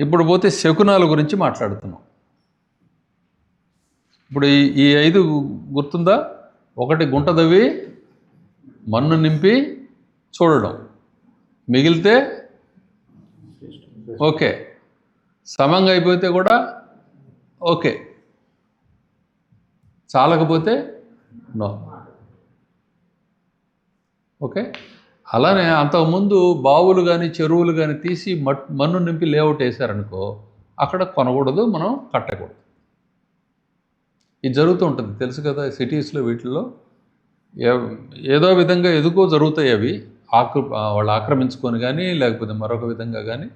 ఇప్పుడు పోతే శకునాల గురించి మాట్లాడుతున్నాం. ఇప్పుడు ఈ 5 గుర్తుందా? 1 గుంట దవ్వి మన్ను నింపి చూడడం, మిగిలితే ఓకే, సమంగా అయిపోతే కూడా ఓకే, చాలకపోతే నో. ఓకే. అలానే అంతకుముందు బావులు కానీ చెరువులు కానీ తీసి మన్ను నింపి లేఅవుట్ వేశారనుకో, అక్కడ కొనకూడదు, మనం కట్టకూడదు. ఇది జరుగుతూ ఉంటుంది, తెలుసు కదా. సిటీస్లో వీటిల్లో ఏదో విధంగా ఎదుకో జరుగుతాయి. అవి వాళ్ళు ఆక్రమించుకొని కానీ లేకపోతే మరొక విధంగా కానీ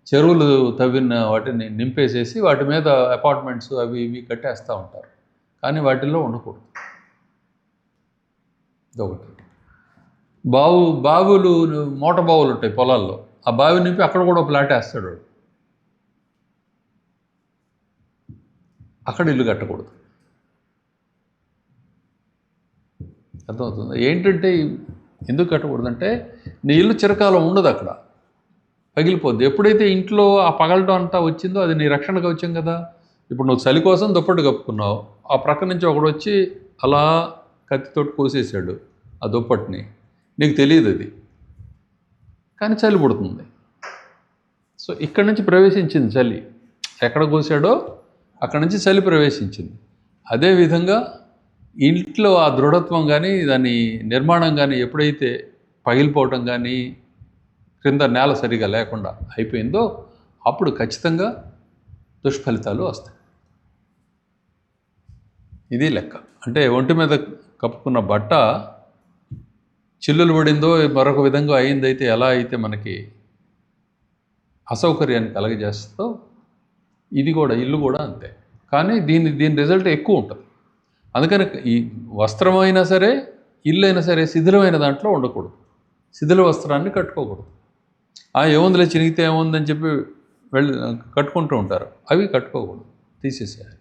చెరువులు తవ్విన వాటిని నింపేసేసి వాటి మీద అపార్ట్మెంట్స్ అవి ఇవి కట్టేస్తూ ఉంటారు. కానీ వాటిల్లో ఉండకూడదు. ఇదొకటి. బావులు మోట బావులు ఉంటాయి పొలాల్లో, ఆ బావి నింపి అక్కడ కూడా ప్లాట్ వేస్తాడు, అక్కడ ఇల్లు కట్టకూడదు. అర్థమవుతుంది? ఏంటంటే ఎందుకు కట్టకూడదు అంటే, నీ ఇల్లు చిరకాలం ఉండదు, అక్కడ పగిలిపోద్ది. ఎప్పుడైతే ఇంట్లో ఆ పగలటం అంతా వచ్చిందో అది నీ రక్షణ కవచం కదా. ఇప్పుడు నువ్వు చలి కోసం దుప్పటి కప్పుకున్నావు, ఆ ప్రక్క నుంచి ఒకడు వచ్చి అలా కత్తితోటి కోసేసాడు ఆ దుప్పటిని, నీకు తెలియదు అది, కానీ చలి పుడుతుంది. సో ఇక్కడి నుంచి ప్రవేశించింది చలి, ఎక్కడ కోసాడో అక్కడి నుంచి చలి ప్రవేశించింది. అదేవిధంగా ఇంట్లో ఆ దృఢత్వం కానీ దాని నిర్మాణం కానీ ఎప్పుడైతే పగిలిపోవటం కానీ క్రింద నేల సరిగా లేకుండా అయిపోయిందో అప్పుడు ఖచ్చితంగా దుష్ఫలితాలు వస్తాయి. ఇది లెక్క. అంటే ఒంటి మీద కప్పుకున్న బట్ట చిల్లులు పడిందో మరొక విధంగా అయిందైతే ఎలా అయితే మనకి అసౌకర్యాన్ని కలగజేస్తుందో ఇది కూడా, ఇల్లు కూడా అంతే. కానీ దీని రిజల్ట్ ఎక్కువ ఉంటుంది. అందుకని ఈ వస్త్రమైనా సరే ఇల్లు అయినా సరే శిథిలమైన దాంట్లో ఉండకూడదు. శిథిల వస్త్రాన్ని కట్టుకోకూడదు. ఏముందిలే చినిగితే ఏముందని చెప్పి కట్టుకుంటూ ఉంటారు, అవి కట్టుకోకూడదు, తీసేసేయాలి.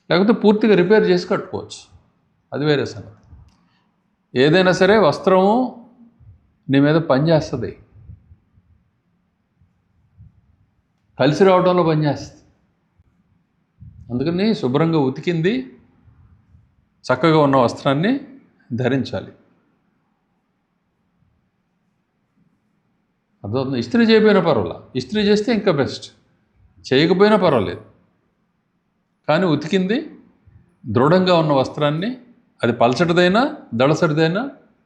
లేకపోతే పూర్తిగా రిపేర్ చేసి కట్టుకోవచ్చు, అది వేరే సంగతి. ఏదైనా సరే వస్త్రము నీ మీద పనిచేస్తుంది, కలిసి రావడంలో పనిచేస్తుంది. అందుకని శుభ్రంగా ఉతికింది చక్కగా ఉన్న వస్త్రాన్ని ధరించాలి. అర్థమవుతుంది? ఇస్త్రీ చేయకపోయినా పర్వాలేదు, ఇస్త్రీ చేస్తే ఇంకా బెస్ట్, చేయకపోయినా పర్వాలేదు, కానీ ఉతికింది దృఢంగా ఉన్న వస్త్రాన్ని, అది పలచటిదైనా దళసరిదైనా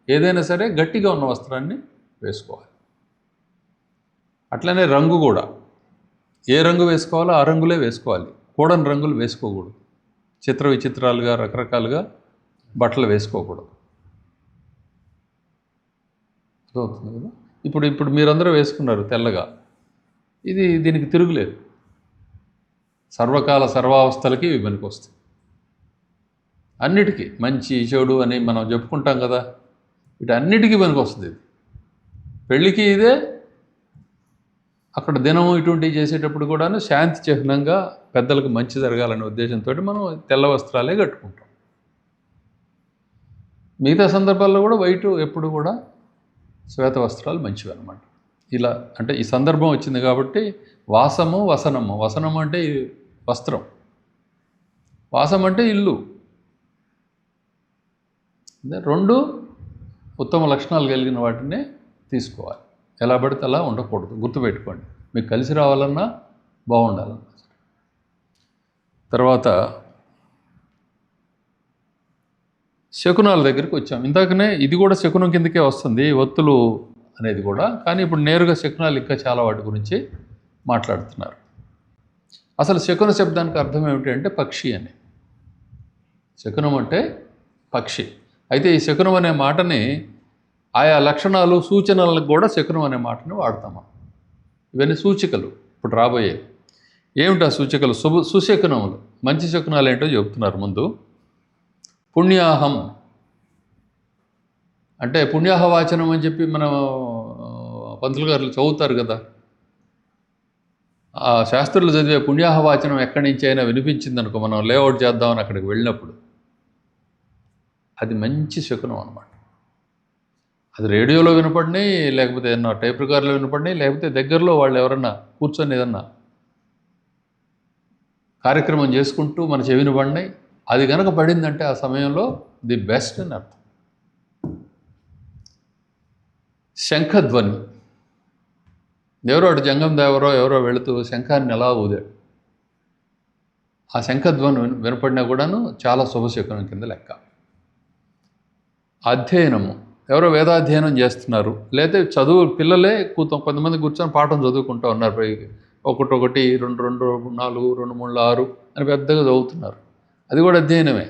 ఏదైనా సరే గట్టిగా ఉన్న వస్త్రాన్ని వేసుకోవాలి. అట్లనే రంగు కూడా, ఏ రంగు వేసుకోవాలో ఆ రంగులే వేసుకోవాలి, కూడని రంగులు వేసుకోకూడదు. చిత్ర విచిత్రాలుగా రకరకాలుగా బట్టలు వేసుకోకూడదు. అర్థమవుతుంది కదా. ఇప్పుడు మీరందరూ వేసుకున్నారు తెల్లగా, దీనికి తిరుగులేదు. సర్వకాల సర్వావస్థలకి ఇవి పనికొస్తాయి. అన్నిటికీ మంచి చెడు అని మనం చెప్పుకుంటాం కదా, వీటన్నిటికీ పనికొస్తుంది. ఇది పెళ్ళికి ఇదే, అక్కడ దినము ఇటువంటివి చేసేటప్పుడు కూడాను శాంతి చిహ్నంగా పెద్దలకు మంచి జరగాలనే ఉద్దేశంతో మనం తెల్ల వస్త్రాలే కట్టుకుంటాం. మిగతా సందర్భాల్లో కూడా వైటు, ఎప్పుడు కూడా శ్వేత వస్త్రాలు మంచివి అన్నమాట. ఇలా అంటే ఈ సందర్భం వచ్చింది కాబట్టి వాసము వసనము. వసనము అంటే వస్త్రం, వాసం అంటే ఇల్లు. రెండు ఉత్తమ లక్షణాలు కలిగిన వాటినే తీసుకోవాలి, ఎలా పడితే అలా ఉండకూడదు. గుర్తుపెట్టుకోండి, మీకు కలిసి రావాలన్నా బాగుండాలన్నా. తర్వాత శకునాల దగ్గరికి వచ్చాం. ఇందాకనే ఇది కూడా శకునం కిందకే వస్తుంది, ఒత్తులు అనేది కూడా. కానీ ఇప్పుడు నేరుగా శకునాలు ఇంకా చాలా వాటి గురించి మాట్లాడుతున్నారు. అసలు శకున శబ్దానికి అర్థం ఏమిటి అంటే పక్షి అని. శకునం అంటే పక్షి. అయితే ఈ శకునం అనే మాటని ఆయా లక్షణాలు సూచనలకు కూడా శకునం అనే మాటని వాడతాం. ఇవన్నీ సూచికలు. ఇప్పుడు రాబోయే ఏమిటా సూచికలు? సుశకునములు. మంచి శకునాలు ఏంటో చెబుతున్నారు ముందు. పుణ్యాహం అంటే పుణ్యాహవాచనం అని చెప్పి మనం పంతులు గారు చదువుతారు కదా. ఆ శాస్త్రులు చదివే పుణ్యాహవాచనం ఎక్కడి నుంచి అయినా వినిపించిందనుకో, మనం లేఅవుట్ చేద్దామని అక్కడికి వెళ్ళినప్పుడు, అది మంచి శకునం అన్నమాట. అది రేడియోలో వినపడినాయి, లేకపోతే ఏదన్నా టైప్ రికార్డులో వినపడినాయి, లేకపోతే దగ్గరలో వాళ్ళు ఎవరన్నా కూర్చొని ఏదన్నా కార్యక్రమం చేసుకుంటూ మన చెవిన పడినాయి. అది కనుక పడిందంటే ఆ సమయంలో ది బెస్ట్ అని అర్థం. శంఖధ్వని, ఎవరో అటు జంగం దేవరో ఎవరో వెళుతూ శంఖాన్ని ఎలా ఊదాడు. ఆ శంఖధ్వని వినపడినా కూడాను చాలా శుభశకునం కింద లెక్క. అధ్యయనము, ఎవరో వేదాధ్యయనం చేస్తున్నారు, లేదా చదువు పిల్లలే కొంతమంది కూర్చొని పాఠం చదువుకుంటూ ఉన్నారు. పైకి 1 1 2 2 4 2 3 6 అని పెద్దగా చదువుతున్నారు. అది కూడా అధ్యయనమే.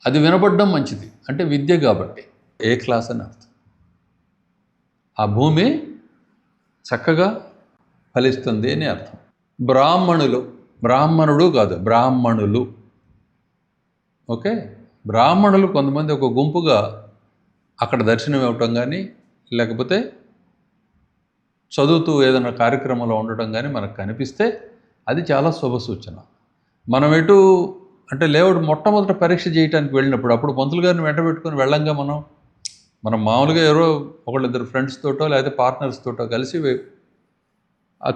అది వినపడడం మంచిది, అంటే విద్య కాబట్టి. ఏ క్లాస్ అని అర్థం. ఆ భూమి చక్కగా ఫలిస్తుంది అని అర్థం. బ్రాహ్మణులు, బ్రాహ్మణుడు కాదు, బ్రాహ్మణులు. ఓకే, బ్రాహ్మణులు కొంతమంది ఒక గుంపుగా అక్కడ దర్శనం ఇవ్వటం కానీ, లేకపోతే చదువుతూ ఏదైనా కార్యక్రమంలో ఉండటం కానీ మనకు కనిపిస్తే అది చాలా శుభ సూచన. మనం ఎటు అంటే లేవుడు మొట్టమొదట పరీక్ష చేయడానికి వెళ్ళినప్పుడు అప్పుడు పంతులు గారిని వెంట పెట్టుకొని వెళ్ళంగా మనం మామూలుగా ఎవరో ఒకళ్ళిద్దరు ఫ్రెండ్స్ తోటో లేకపోతే పార్ట్నర్స్ తోటో కలిసి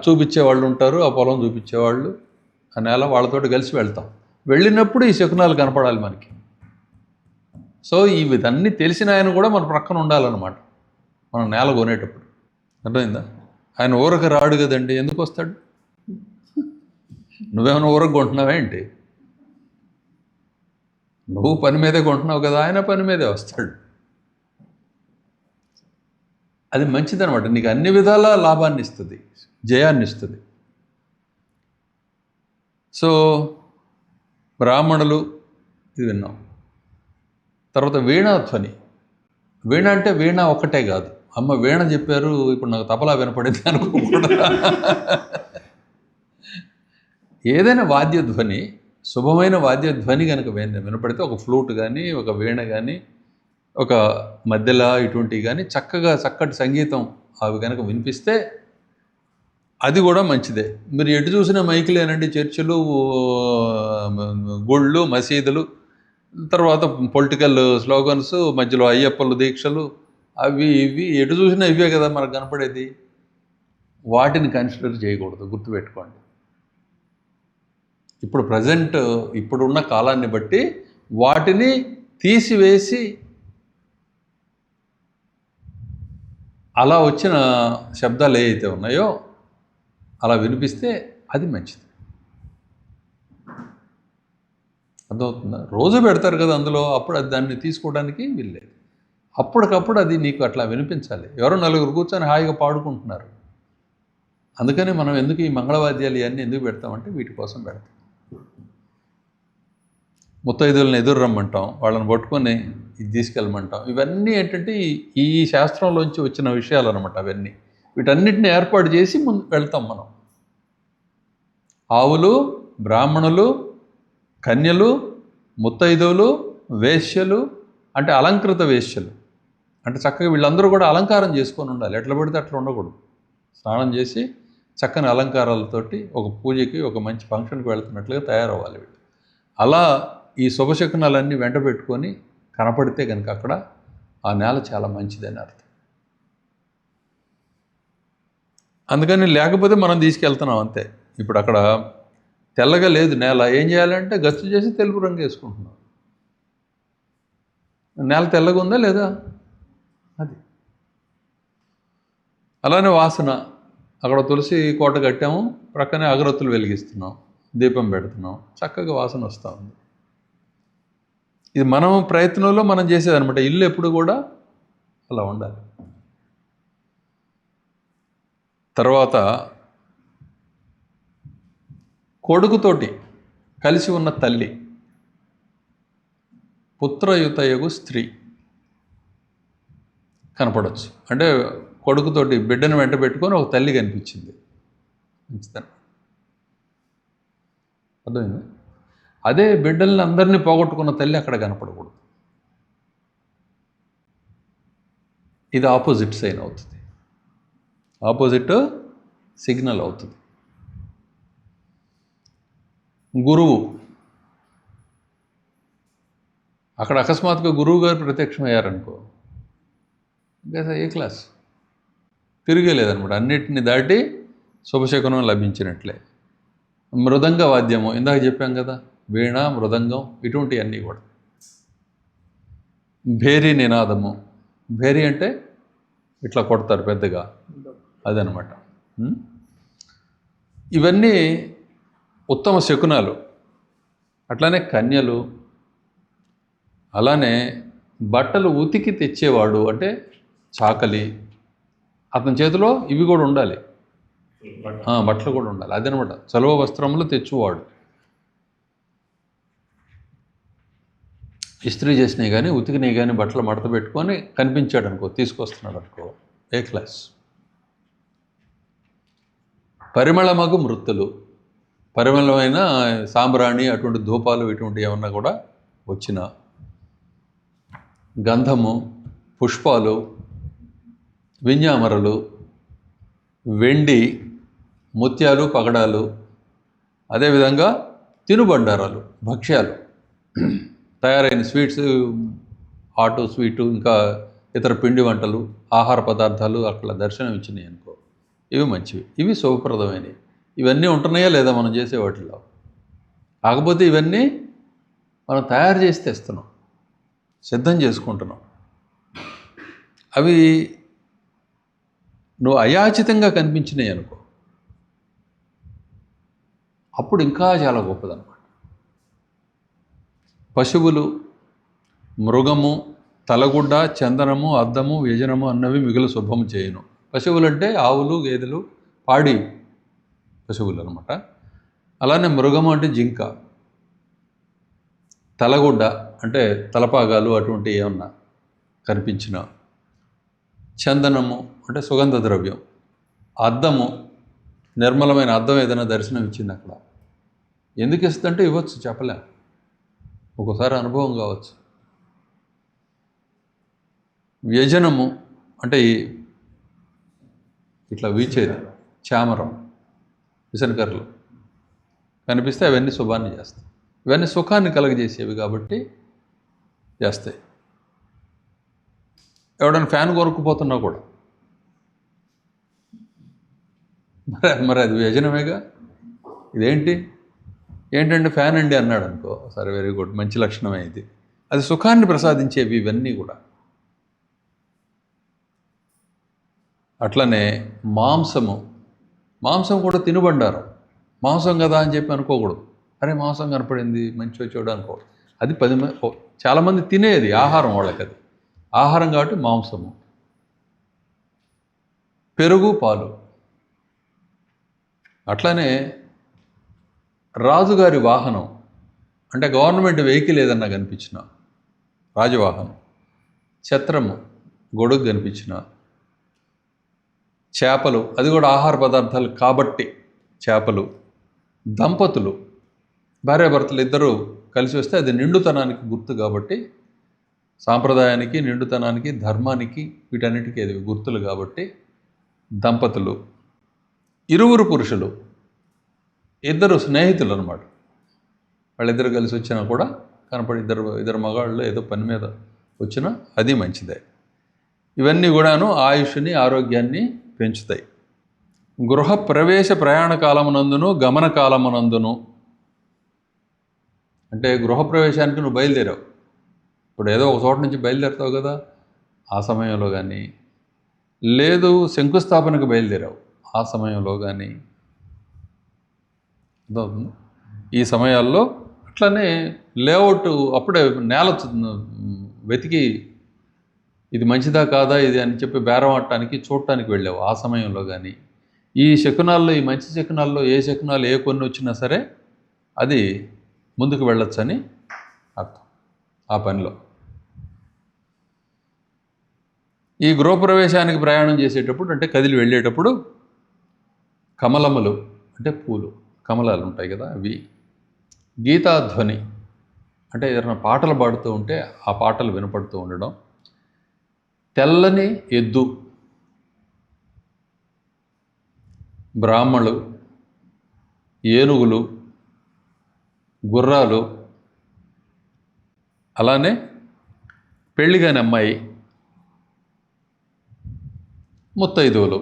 చూపించే వాళ్ళు ఉంటారు, ఆ పొలం చూపించేవాళ్ళు, ఆ నేల, వాళ్ళతోటి కలిసి వెళ్తాం. వెళ్ళినప్పుడు ఈ శకునాలు కనపడాలి మనకి. సో ఇవన్నీ తెలిసిన ఆయన కూడా మన ప్రక్కన ఉండాలన్నమాట మనం నేల కొనేటప్పుడు. అర్థమైందా? ఆయన ఊరక రాడు కదండి, ఎందుకు వస్తాడు? నువ్వేమైనా ఊరకు కొంటున్నావా ఏంటి? నువ్వు పని మీదే కొంటున్నావు కదా, ఆయన పని మీదే వస్తాడు. అది మంచిదనమాట, నీకు అన్ని విధాల లాభాన్ని ఇస్తుంది, జయాన్ని ఇస్తుంది. సో బ్రాహ్మణులు ఇది విన్నాం. తర్వాత వీణాధ్వని. వీణ అంటే వీణ ఒక్కటే కాదు, అమ్మ వీణ చెప్పారు ఇప్పుడు నాకు తబలా వినపడింది అనుకోకూడదు. ఏదైనా వాద్యధ్వని, శుభమైన వాద్యధ్వని కనుక వినపడితే, ఒక ఫ్లూట్ కానీ, ఒక వీణ కానీ, ఒక మధ్యలో ఇటువంటివి కానీ చక్కటి సంగీతం అవి కనుక వినిపిస్తే అది కూడా మంచిదే. మీరు ఎటు చూసినా మైకులేనండి, చర్చిలు, గుళ్ళు, మసీదులు, తర్వాత పొలిటికల్ స్లోగన్స్, మధ్యలో అయ్యప్పలు దీక్షలు, అవి ఇవి ఎటు చూసినా ఇవే కదా మనకు కనపడేది. వాటిని కన్సిడర్ చేయకూడదు, గుర్తుపెట్టుకోండి. ఇప్పుడు ప్రజెంట్ ఇప్పుడున్న కాలాన్ని బట్టి వాటిని తీసివేసి అలా వచ్చిన శబ్దాలు ఏవైతే ఉన్నాయో అలా వినిపిస్తే అది మంచిది. అర్థమవుతుందా? రోజు పెడతారు కదా అందులో, అప్పుడు అది దాన్ని తీసుకోవడానికి వీల్లేదు. అప్పటికప్పుడు అది నీకు అట్లా వినిపించాలి. ఎవరో నలుగురు కూర్చొని హాయిగా పాడుకుంటున్నారు. అందుకని మనం ఎందుకు ఈ మంగళవాద్యాలు ఇవన్నీ ఎందుకు పెడతామంటే వీటి కోసం పెడతాం. ముత్తైదువులను ఎదురు రమ్మంటాం, వాళ్ళని పట్టుకొని ఇది తీసుకెళ్ళమంటాం. ఇవన్నీ ఏంటంటే ఈ శాస్త్రంలోంచి వచ్చిన విషయాలు అనమాట. అవన్నీ వీటన్నిటిని ఏర్పాటు చేసి ముందు వెళ్తాం మనం. ఆవులు, బ్రాహ్మణులు, కన్యలు, ముత్తైదువులు, వేశ్యలు, అంటే అలంకృత వేశ్యలు, అంటే చక్కగా వీళ్ళందరూ కూడా అలంకారం చేసుకొని ఉండాలి. ఎట్లా పడితే అట్లా ఉండకూడదు. స్నానం చేసి చక్కని అలంకారాలతోటి ఒక పూజకి, ఒక మంచి ఫంక్షన్కి వెళ్తున్నట్లుగా తయారవ్వాలి వీళ్ళు. అలా ఈ శుభశకునాలన్నీ వెంట పెట్టుకొని కనపడితే కనుక అక్కడ ఆ నేల చాలా మంచిదని అర్థం. అందుకని లేకపోతే మనం తీసుకెళ్తున్నాం అంతే. ఇప్పుడు అక్కడ తెల్లగా లేదు నేల, ఏం చేయాలంటే గచ్చు చేసి తెలుపు రంగు వేసుకుంటున్నాం. నేల తెల్లగా ఉందా లేదా? అది. అలానే వాసన, అక్కడ తులసి కోట కట్టాము, ప్రక్కనే అగరొత్తులు వెలిగిస్తున్నాం, దీపం పెడుతున్నాం, చక్కగా వాసన వస్తూ ఉంది. ఇది మనం ప్రయత్నంలో మనం చేసేదనమాట. ఇల్లు ఎప్పుడు కూడా అలా ఉండాలి. తర్వాత కొడుకుతోటి కలిసి ఉన్న తల్లి, పుత్రయుతయగు స్త్రీ కనపడవచ్చు. అంటే కొడుకుతోటి బిడ్డను వెంట పెట్టుకొని ఒక తల్లి కనిపించింది, మంచిదని అర్థమైంది. అదే బిడ్డల్ని అందరినీ పోగొట్టుకున్న తల్లి అక్కడ కనపడకూడదు. ఇది ఆపోజిట్ సైన్ అవుతుంది, ఆపోజిట్ సిగ్నల్ అవుతుంది. గురువు, అక్కడ అకస్మాత్తుగా గురువు గారు ప్రత్యక్షమయ్యారనుకో, ఇంకా ఏ క్లాస్ తిరిగేలేదనమాట. అన్నిటిని దాటి శుభశకునం లభించినట్లే. మృదంగ వాద్యము ఇందాక చెప్పాం కదా, వీణ, మృదంగం ఇటువంటివన్నీ కూడా. భేరీ నినాదము, భేరీ అంటే ఇట్లా కొడతారు పెద్దగా, అదనమాట. ఇవన్నీ ఉత్తమ శకునాలు. అట్లానే కన్యలు, అలానే బట్టలు ఉతికి తెచ్చేవాడు అంటే చాకలి, అతని చేతిలో ఇవి కూడా ఉండాలి, బట్టలు కూడా ఉండాలి. అదనమాట చలువ వస్త్రములు తెచ్చువాడు. ఇస్త్రీ చేసినవి కానీ ఉతికినవి కానీ బట్టలు మడత పెట్టుకొని కనిపించాడు అనుకో, తీసుకొస్తున్నాడు అనుకో, ఏ క్లాస్. పరిమళమగు మృత్తులు, పరిమళమైన సాంబ్రాణి అటువంటి ధూపాలు ఇటువంటి ఏమన్నా కూడా వచ్చిన, గంధము, పుష్పాలు, వింజామరలు, వెండి, ముత్యాలు, పగడాలు, అదేవిధంగా తినుబండారాలు, భక్ష్యాలు, తయారైన స్వీట్స్, హాటు, స్వీటు, ఇంకా ఇతర పిండి వంటలు, ఆహార పదార్థాలు అట్లా దర్శనం ఇచ్చినాయి అనుకో, ఇవి మంచివి, ఇవి శుభప్రదమైనవి. ఇవన్నీ ఉంటున్నాయా లేదా మనం చేసే వాటిల్లో? కాకపోతే ఇవన్నీ మనం తయారు చేసి తెస్తున్నాం, సిద్ధం చేసుకుంటున్నాం. అవి నువ్వు అయాచితంగా కనిపించినాయి అనుకో, అప్పుడు ఇంకా చాలా గొప్పదన్నమాట. పశువులు, మృగము, తలగుడ్డ, చందనము, అద్దము, వ్యజనము అన్నవి మిగులు శుభము చేయను. పశువులు అంటే ఆవులు, గేదెలు, పాడి పశువులు అనమాట. అలానే మృగము అంటే జింక, తలగుడ్డ అంటే తలపాగాలు అటువంటి ఏమన్నా కనిపించిన, చందనము అంటే సుగంధ ద్రవ్యం, అద్దము నిర్మలమైన అద్దం ఏదైనా దర్శనం ఇచ్చింది అక్కడ. ఎందుకు ఇస్తుందంటే ఇవ్వచ్చు, చెప్పలే, ఒక్కోసారి అనుభవం కావచ్చు. వ్యజనము అంటే ఇట్లా వీచేది, చామరం, విసనకర్రలు కనిపిస్తే అవన్నీ శుభాన్ని చేస్తాయి. ఇవన్నీ సుఖాన్ని కలగజేసేవి కాబట్టి చేస్తాయి. ఎవడైనా ఫ్యాన్ కొనుక్కుపోతున్నా కూడా మరి అది వ్యజనమేగా. ఏంటంటే ఫ్యాన్ అండి అన్నాడు అనుకో, సరే వెరీ గుడ్, మంచి లక్షణమే ఇది. అది సుఖాన్ని ప్రసాదించేవి ఇవన్నీ కూడా. అట్లనే మాంసం కూడా తినుబండారం. మాంసం కదా అని చెప్పి అనుకోకూడదు, అరే మాంసం కనపడింది మంచి చెడు అనుకోకూడదు. అది చాలామంది తినేది ఆహారం, వాళ్ళకి అది ఆహారం కాబట్టి మాంసము. పెరుగు, పాలు. అట్లనే రాజుగారి వాహనం అంటే గవర్నమెంట్ వెహికల్ ఏదన్నా కనిపించిన, రాజవాహనం, ఛత్రము, గొడుగు కనిపించిన, చేపలు, అది కూడా ఆహార పదార్థాలు కాబట్టి చేపలు, దంపతులు, భార్యాభర్తలు ఇద్దరూ కలిసి వస్తే అది నిండుతనానికి గుర్తు కాబట్టి, సాంప్రదాయానికి, నిండుతనానికి, ధర్మానికి, వీటన్నిటికీ అది గుర్తులు కాబట్టి దంపతులు. ఇరువురు పురుషులు, ఇద్దరు స్నేహితులు అనమాట, వాళ్ళిద్దరు కలిసి వచ్చినా కూడా కనపడి, ఇద్దరు మగాళ్ళు ఏదో పని మీద వచ్చినా అది మంచిదే. ఇవన్నీ కూడాను ఆయుష్ని, ఆరోగ్యాన్ని పెంచుతాయి. గృహ ప్రవేశ ప్రయాణ కాలమునందును, గమన కాలమునందును, అంటే గృహప్రవేశానికి నువ్వు బయలుదేరావు, ఇప్పుడు ఏదో ఒక చోట నుంచి బయలుదేరుతావు కదా, ఆ సమయంలో కానీ, లేదు శంకుస్థాపనకు బయలుదేరావు ఆ సమయంలో కానీ, అర్థమవుతుంది. ఈ సమయాల్లో అట్లనే లేఅవుట్ అప్పుడే నేల వెతికి ఇది మంచిదా కాదా ఇది అని చెప్పి బేరం ఆడటానికి చూడటానికి వెళ్ళావు ఆ సమయంలో కానీ, ఈ శకునాల్లో, ఈ మంచి శకునాల్లో ఏ శకునాలు ఏ కొన్ని వచ్చినా సరే అది ముందుకు వెళ్ళొచ్చని అర్థం ఆ పనిలో. ఈ గృహప్రవేశానికి ప్రయాణం చేసేటప్పుడు అంటే కదిలి వెళ్ళేటప్పుడు కమలములు అంటే పూలు, కమలాలు ఉంటాయి కదా అవి, గీతాధ్వని అంటే ఏదైనా పాటలు పాడుతూ ఉంటే ఆ పాటలు వినపడుతూ ఉండడం, తెల్లని ఎద్దు, బ్రాహ్మణులు, ఏనుగులు, గుర్రాలు, అలానే పెళ్ళిగాని అమ్మాయి, ముత్తైదువులు,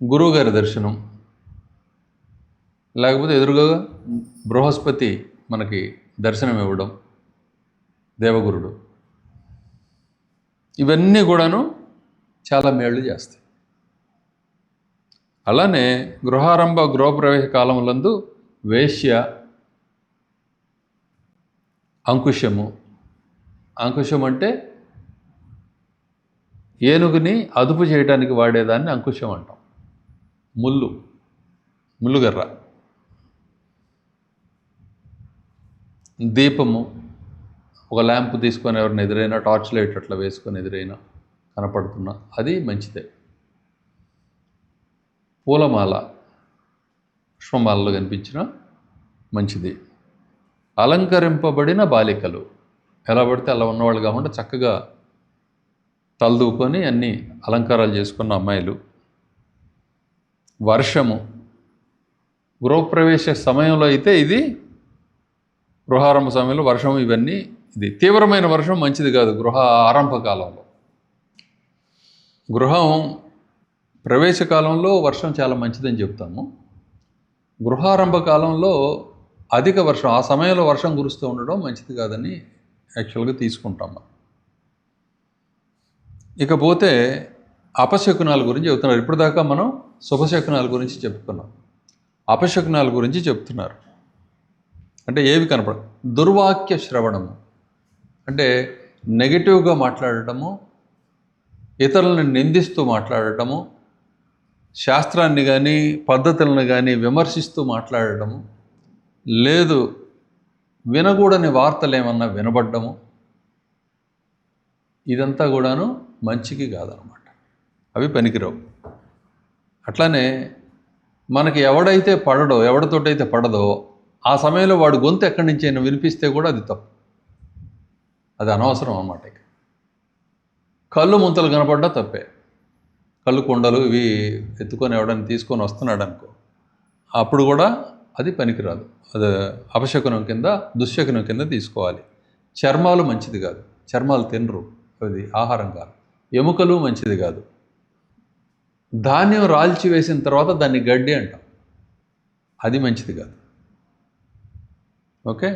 గురువుగారి దర్శనం, లేకపోతే ఎదురుగా బృహస్పతి మనకి దర్శనం ఇవ్వడం, దేవగురుడు, ఇవన్నీ కూడాను చాలా మేళ్ళు చేస్తాయి. అలానే గృహారంభ గృహప్రవేశ కాలములందు వేశ్య, అంకుశము. అంకుశం అంటే ఏనుగుని అదుపు చేయడానికి వాడేదాన్ని అంకుశం అంటాం. ముల్లుగర్ర. దీపము, ఒక ల్యాంప్ తీసుకొని ఎవరిని ఎదురైనా, టార్చ్ లైట్ అట్లా వేసుకొని ఎదురైనా కనపడుతున్నా అది మంచిదే. పూలమాల, పుష్పమాలలో కనిపించిన మంచిది. అలంకరింపబడిన బాలికలు, ఎలా పడితే అలా ఉన్నవాళ్ళు కాకుండా చక్కగా తలదూకొని అన్ని అలంకారాలు చేసుకున్న అమ్మాయిలు. వర్షము, గృహప్రవేశ సమయంలో అయితే ఇది, గృహారంభ సమయంలో వర్షం, ఇవన్నీ ఇది తీవ్రమైన వర్షం మంచిది కాదు. గృహ ఆరంభ కాలంలో, గృహం ప్రవేశ కాలంలో వర్షం చాలా మంచిదని చెప్తాము. గృహారంభ కాలంలో అధిక వర్షం, ఆ సమయంలో వర్షం కురుస్తూ ఉండడం మంచిది కాదని యాక్చువల్గా తీసుకుంటాం మనం. ఇకపోతే అపశకునాల గురించి చెబుతున్నారు. ఇప్పటిదాకా మనం శుభశకునాల గురించి చెప్పుకున్నాం. అపశకునాల గురించి చెప్తున్నారు. అంటే ఏవి కనపడ, దుర్వాక్య శ్రవణము అంటే నెగిటివ్గా మాట్లాడటము, ఇతరులను నిందిస్తూ మాట్లాడటము, శాస్త్రాన్ని కానీ పద్ధతులను కానీ విమర్శిస్తూ మాట్లాడటము, లేదు వినకూడని వార్తలు ఏమన్నా వినబడ్డము, ఇదంతా కూడాను మంచికి కాదనమాట. అవి పనికిరావు. అట్లానే మనకి ఎవడైతే పడడో, ఎవరితోటైతే పడదో ఆ సమయంలో వాడు గొంతు ఎక్కడి నుంచి అయినా వినిపిస్తే కూడా అది తప్పు, అది అనవసరం అన్నమాట. కళ్ళు ముంతలు కనపడ్డా తప్పే. కళ్ళు కుండలు ఇవి ఎత్తుకొని ఎవడని తీసుకొని వస్తున్నాడు అనుకో, అప్పుడు కూడా అది పనికిరాదు. అది అపశకునం కింద, దుశ్శకునం కింద తీసుకోవాలి. చర్మాలు మంచిది కాదు, చర్మాలు తినరు, అది ఆహారం కాదు. ఎముకలు మంచిది కాదు. ధాన్యం రాల్చి వేసిన తర్వాత దాన్ని గడ్డి అంటాం, అది మంచిది కాదు. ఓకే,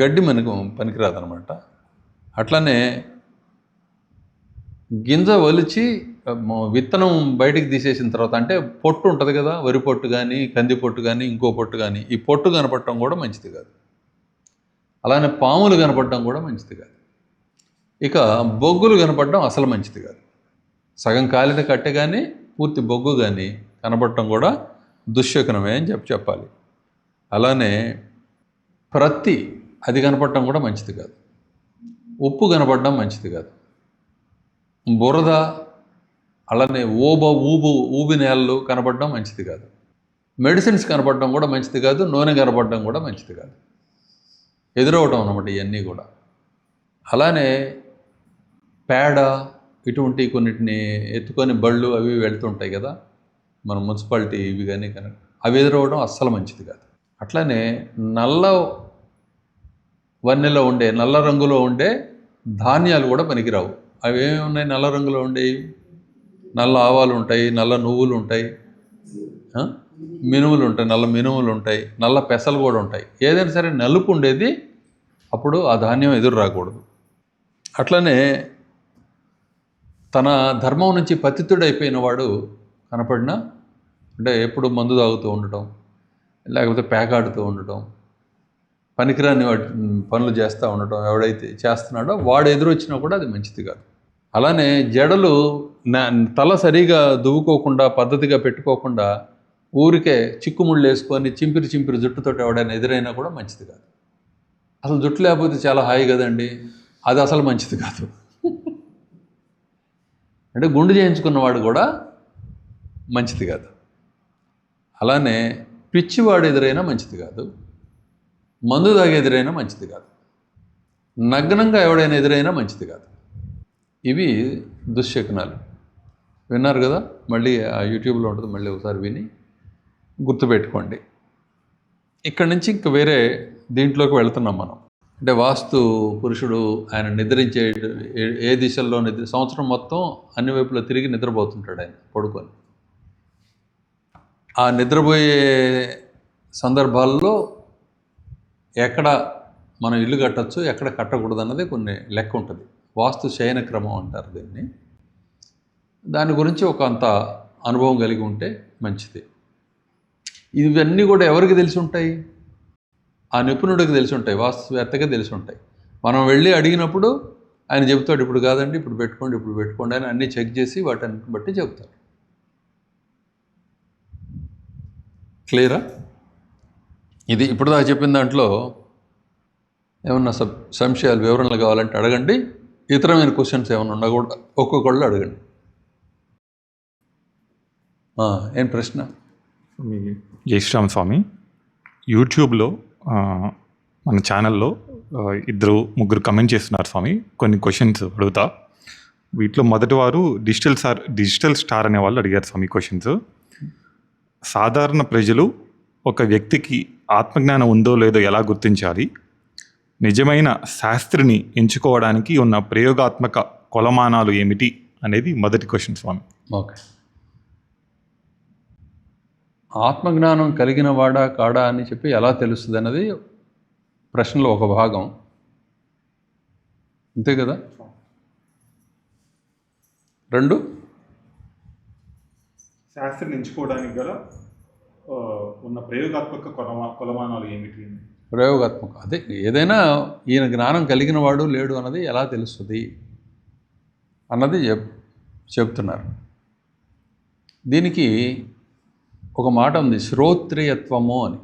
గడ్డి మనకు పనికిరాదు అనమాట. అట్లనే గింజ ఒలిచి విత్తనం బయటికి తీసేసిన తర్వాత, అంటే పొట్టు ఉంటుంది కదా, వరి పొట్టు కానీ కంది పొట్టు కానీ ఇంకో పొట్టు కానీ, ఈ పొట్టు కనపడటం కూడా మంచిది కాదు. అలానే పాములు కనపడటం కూడా మంచిది కాదు. ఇక బొగ్గులు కనపడటం అసలు మంచిది కాదు. సగం కాలిన కట్టె కానీ పూర్తి బొగ్గు కానీ కనపడటం కూడా దుశ్శకునమే అని చెప్పాలి. అలానే ప్రత్తి, అది కనపడటం కూడా మంచిది కాదు. ఉప్పు కనపడడం మంచిది కాదు. బురద, అలానే ఊబి నేలలు కనపడడం మంచిది కాదు. మెడిసిన్స్ కనపడడం కూడా మంచిది కాదు. నూనె కనపడడం కూడా మంచిది కాదు. ఎదురవటం అన్నమాట ఇవన్నీ కూడా. అలానే పేడ, ఇటువంటి కొన్నిటిని ఎత్తుకొని బళ్ళు అవి వెళ్తుంటాయి కదా, మన మున్సిపాలిటీ ఇవి కానీ అవి ఎదురవడం అస్సలు మంచిది కాదు. అట్లానే నల్ల వన్నెలో ఉండే, నల్ల రంగులో ఉండే ధాన్యాలు కూడా పనికిరావు. అవి ఏమి ఉన్నాయి నల్ల రంగులో ఉండేవి? నల్ల ఆవాలు ఉంటాయి, నల్ల నువ్వులు ఉంటాయి, మినుములు ఉంటాయి, నల్ల మినుములు ఉంటాయి, నల్ల పెసలు కూడా ఉంటాయి. ఏదైనా సరే నలుపు ఉండేది, అప్పుడు ఆ ధాన్యం ఎదురు రాకూడదు. అట్లనే తన ధర్మం నుంచి పతితుడైపోయిన వాడు కనపడినా, అంటే ఎప్పుడు మందు తాగుతూ ఉండటం, లేకపోతే పేకాడుతూ ఉండటం, పనికిరాని వాటి పనులు చేస్తూ ఉండటం, ఎవడైతే చేస్తున్నాడో వాడు ఎదురొచ్చినా కూడా అది మంచిది కాదు. అలానే జడలు తల సరిగా దువ్వుకోకుండా, పద్ధతిగా పెట్టుకోకుండా, ఊరికే చిక్కుముళ్ళు వేసుకొని చింపిరి జుట్టుతోటి ఎవడైనా ఎదురైనా కూడా మంచిది కాదు. అసలు జుట్టు లేకపోతే చాలా హాయి కదండి, అది అసలు మంచిది కాదు. అంటే గుండు చేయించుకున్నవాడు కూడా మంచిది కాదు. అలానే పిచ్చివాడు ఎదురైనా మంచిది కాదు. మందు తాగి ఎదురైనా మంచిది కాదు. నగ్నంగా ఎవడైనా ఎదురైనా మంచిది కాదు. ఇవి దుశ్శకునాలు. విన్నారు కదా, మళ్ళీ ఆ యూట్యూబ్లో ఉంటుంది, మళ్ళీ ఒకసారి విని గుర్తుపెట్టుకోండి. ఇక్కడి నుంచి ఇంక వేరే దీంట్లోకి వెళ్తున్నాం మనం. అంటే వాస్తు పురుషుడు ఆయన నిద్రించే ఏ దిశల్లో సంవత్సరం మొత్తం అన్ని వైపులో తిరిగి నిద్రపోతుంటాడు ఆయన పడుకొని. ఆ నిద్రపోయే సందర్భాల్లో ఎక్కడ మనం ఇల్లు కట్టచ్చు, ఎక్కడ కట్టకూడదు అన్నది కొన్ని లెక్క ఉంటుంది. వాస్తు శయన క్రమం అంటారు దీన్ని. దాని గురించి ఒక అంత అనుభవం కలిగి ఉంటే మంచిది. ఇవన్నీ కూడా ఎవరికి తెలిసి ఉంటాయి? ఆ నిపుణుడికి తెలిసి ఉంటాయి, వాస్తువేత్తగా తెలిసి ఉంటాయి. మనం వెళ్ళి అడిగినప్పుడు ఆయన చెబుతాడు, ఇప్పుడు కాదండి, ఇప్పుడు పెట్టుకోండి అని అన్నీ చెక్ చేసి వాటిని బట్టి చెబుతాడు. క్లియరా? ఇది ఇప్పుడు దాకా చెప్పిన దాంట్లో ఏమన్నా సంశయాలు, వివరణలు కావాలంటే అడగండి. ఇతరమైన క్వశ్చన్స్ ఏమైనా ఉన్నా కూడా ఒక్కొక్కళ్ళు అడగండి. ఏం ప్రశ్న? జై శ్రీరామ్ స్వామి, యూట్యూబ్లో మన ఛానల్లో 2-3 కమెంట్ చేస్తున్నారు స్వామి. కొన్ని క్వశ్చన్స్ అడుగుతా. వీటిలో మొదటి వారు డిజిటల్ స్టార్ అనే వాళ్ళు అడిగారు స్వామి క్వశ్చన్స్. సాధారణ ప్రజలు ఒక వ్యక్తికి ఆత్మజ్ఞానం ఉందో లేదో ఎలా గుర్తించాలి? నిజమైన శాస్త్రిని ఎంచుకోవడానికి ఉన్న ప్రయోగాత్మక కొలమానాలు ఏమిటి అనేది మొదటి క్వశ్చన్ స్వామి. ఓకే. ఆత్మజ్ఞానం కలిగిన వాడా కాడా అని చెప్పి ఎలా తెలుస్తుంది అన్నది ప్రశ్నలో ఒక భాగం, అంతే కదా? 2, శాస్త్రం ఎంచుకోవడానికి గల ఉన్న ప్రయోగాత్మక కొలమానాలు ఏమిటి? ప్రయోగాత్మక అదే ఏదైనా ఈయన జ్ఞానం కలిగిన వాడు లేడు అన్నది ఎలా తెలుస్తుంది అన్నది చెప్తున్నారు. దీనికి ఒక మాట ఉంది, శ్రోత్రియత్వము అని.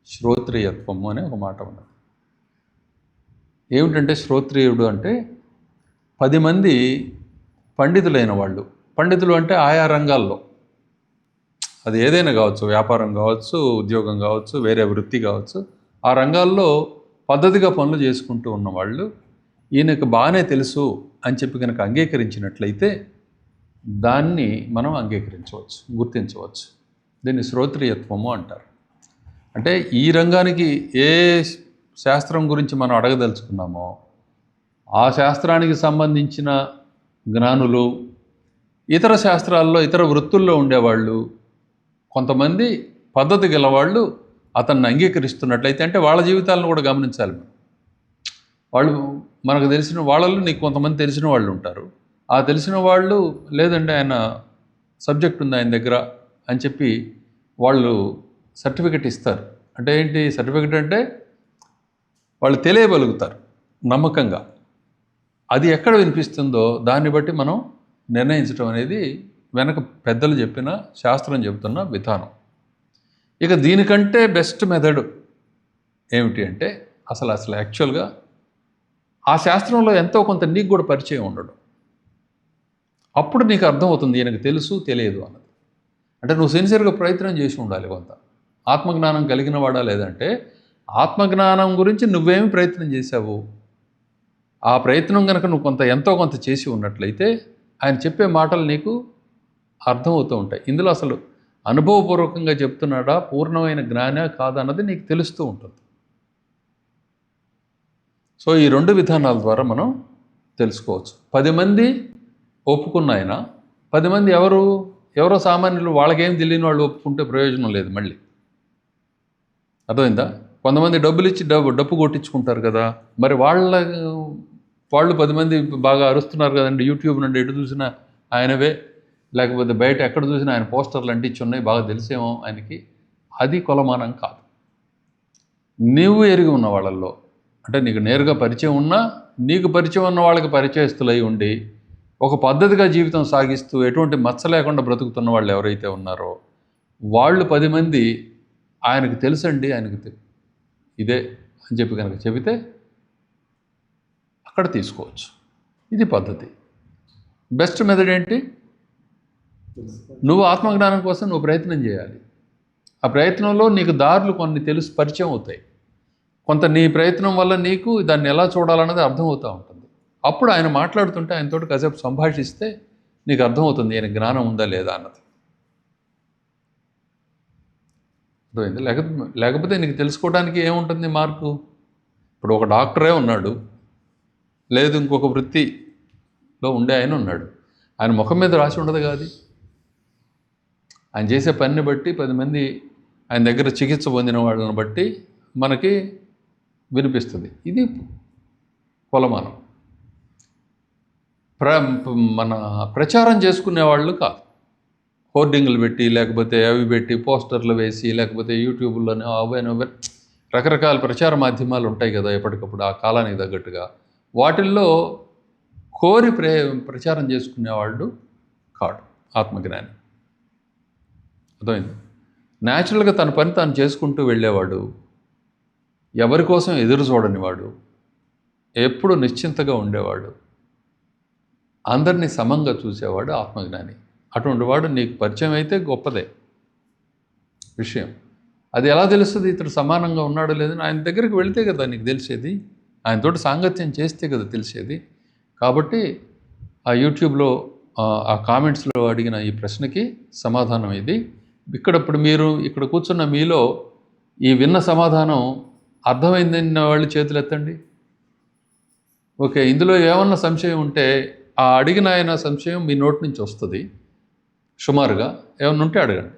శ్రోత్రియత్వము అనే ఒక మాట ఉన్నది. ఏమిటంటే శ్రోత్రియుడు అంటే 10 మంది పండితులైన వాళ్ళు. పండితులు అంటే ఆయా రంగాల్లో, అది ఏదైనా కావచ్చు, వ్యాపారం కావచ్చు, ఉద్యోగం కావచ్చు, వేరే వృత్తి కావచ్చు, ఆ రంగాల్లో పద్ధతిగా పనులు చేసుకుంటూ ఉన్నవాళ్ళు ఈయనకు బాగానే తెలుసు అని చెప్పి కనుక అంగీకరించినట్లయితే దాన్ని మనం అంగీకరించవచ్చు, గుర్తించవచ్చు. దీన్ని శ్రోత్రియత్వము అంటారు. అంటే ఈ రంగానికి ఏ శాస్త్రం గురించి మనం అడగదలుచుకున్నామో ఆ శాస్త్రానికి సంబంధించిన జ్ఞానులు, ఇతర శాస్త్రాల్లో ఇతర వృత్తుల్లో ఉండేవాళ్ళు, కొంతమంది పద్ధతి గలవాళ్ళు అతన్ని అంగీకరిస్తున్నట్లయితే, అంటే వాళ్ళ జీవితాలను కూడా గమనించాలి. వాళ్ళు మనకు తెలిసిన వాళ్ళలో నీకు కొంతమంది తెలిసిన వాళ్ళు ఉంటారు. ఆ తెలిసిన వాళ్ళు లేదంటే ఆయన సబ్జెక్ట్ ఉంది ఆయన దగ్గర అని చెప్పి వాళ్ళు సర్టిఫికెట్ ఇస్తారు. అంటే ఏంటి సర్టిఫికెట్ అంటే? వాళ్ళు తెలియగలుగుతారు నమ్మకంగా. అది ఎక్కడ వినిపిస్తుందో దాన్ని బట్టి మనం నిర్ణయించడం అనేది వెనక పెద్దలు చెప్పిన, శాస్త్రం చెబుతున్న విధానం. ఇక దీనికంటే బెస్ట్ మెథడ్ ఏమిటి అంటే అసలు యాక్చువల్గా ఆ శాస్త్రంలో ఎంతో కొంత నీకు కూడా పరిచయం ఉండడం. అప్పుడు నీకు అర్థమవుతుంది ఈయనకు తెలుసు తెలియదు అన్నది. అంటే నువ్వు సిన్సియర్గా ప్రయత్నం చేసి ఉండాలి కొంత. ఆత్మజ్ఞానం కలిగిన వాడా లేదంటే ఆత్మజ్ఞానం గురించి నువ్వేమి ప్రయత్నం చేశావు, ఆ ప్రయత్నం కనుక నువ్వు ఎంతో కొంత చేసి ఉన్నట్లయితే ఆయన చెప్పే మాటలు నీకు అర్థమవుతూ ఉంటాయి. ఇందులో అసలు అనుభవపూర్వకంగా చెప్తున్నాడా, పూర్ణమైన జ్ఞానా కాదన్నది నీకు తెలుస్తూ ఉంటుంది. సో ఈ 2 విధానాల ద్వారా మనం తెలుసుకోవచ్చు. 10 మంది ఒప్పుకున్న ఆయన, 10 మంది ఎవరో సామాన్యులు, వాళ్ళకేం తెలియని వాళ్ళు ఒప్పుకుంటే ప్రయోజనం లేదు. మళ్ళీ అర్థమైందా? కొంతమంది డబ్బులు ఇచ్చి డప్పు కొట్టించుకుంటారు కదా, మరి వాళ్ళు 10 మంది బాగా అరుస్తున్నారు కదండి, యూట్యూబ్ నుండి ఎటు చూసినా ఆయనవే, లేకపోతే బయట ఎక్కడ చూసినా ఆయన పోస్టర్లు అంటించి ఉన్నాయి, బాగా తెలిసేమో ఆయనకి. అది కొలమానం కాదు. నీవు ఎరిగి ఉన్న వాళ్ళల్లో, అంటే నీకు నేరుగా పరిచయం ఉన్నా, నీకు పరిచయం ఉన్న వాళ్ళకి పరిచయస్తులై ఉండి ఒక పద్ధతిగా జీవితం సాగిస్తూ ఎటువంటి మచ్చ లేకుండా బ్రతుకుతున్న వాళ్ళు ఎవరైతే ఉన్నారో వాళ్ళు 10 మంది ఆయనకు తెలుసండి, ఆయనకు ఇదే అని చెప్పి కనుక చెబితే అక్కడ తీసుకోవచ్చు. ఇది పద్ధతి. బెస్ట్ మెథడ్ ఏంటి? నువ్వు ఆత్మజ్ఞానం కోసం నువ్వు ప్రయత్నం చేయాలి. ఆ ప్రయత్నంలో నీకు దారులు కొన్ని పరిచయం అవుతాయి. కొంత నీ ప్రయత్నం వల్ల నీకు దాన్ని ఎలా చూడాలన్నది అర్థమవుతూ ఉంటుంది. అప్పుడు ఆయన మాట్లాడుతుంటే ఆయనతోటి కాసేపు సంభాషిస్తే నీకు అర్థమవుతుంది ఈయన జ్ఞానం ఉందా లేదా అన్నది. అర్థమైంది? లేకపోతే నీకు తెలుసుకోవడానికి ఏముంటుంది మార్కు? ఇప్పుడు ఒక డాక్టరే ఉన్నాడు, లేదు ఇంకొక వృత్తిలో ఉండే ఆయన ఉన్నాడు. ఆయన ముఖం మీద రాసి ఉండదు కాదు, ఆయన చేసే పనిని బట్టి 10 మంది ఆయన దగ్గర చికిత్స పొందిన వాళ్ళని బట్టి మనకి వినిపిస్తుంది. ఇది కొలమానం. మన ప్రచారం చేసుకునే వాళ్ళు కాదు, హోర్డింగ్లు పెట్టి లేకపోతే అవి పెట్టి పోస్టర్లు వేసి లేకపోతే యూట్యూబ్లోనే అవే రకరకాల ప్రచార మాధ్యమాలు ఉంటాయి కదా ఎప్పటికప్పుడు ఆ కాలానికి తగ్గట్టుగా, వాటిల్లో కోరి ప్రచారం చేసుకునేవాళ్ళు కాడు ఆత్మజ్ఞాని. అర్థమైంది? న్యాచురల్గా తన పని తాను చేసుకుంటూ వెళ్ళేవాడు, ఎవరి కోసం ఎదురు చూడనివాడు, ఎప్పుడు నిశ్చింతగా ఉండేవాడు, అందరినీ సమంగా చూసేవాడు ఆత్మజ్ఞాని. అటువంటి వాడు నీకు పరిచయం అయితే గొప్పదే విషయం. అది ఎలా తెలుస్తుంది ఇతడు సమానంగా ఉన్నాడో లేదని? ఆయన దగ్గరికి వెళితే కదా నీకు తెలిసేది, ఆయనతోటి సాంగత్యం చేస్తే కదా తెలిసేది. కాబట్టి ఆ యూట్యూబ్లో ఆ కామెంట్స్లో అడిగిన ఈ ప్రశ్నకి సమాధానం ఇది. ఇప్పుడు మీరు ఇక్కడ కూర్చున్న మీలో ఈ విన్న సమాధానం అర్థమైందన్న వాళ్ళు చేతులు ఎత్తండి. ఓకే, ఇందులో ఏమన్నా సంశయం ఉంటే ఆ అడిగిన ఆయన సంశయం మీ నోటి నుంచి వస్తుంది సుమారుగా, ఏమన్నా ఉంటే అడగండి.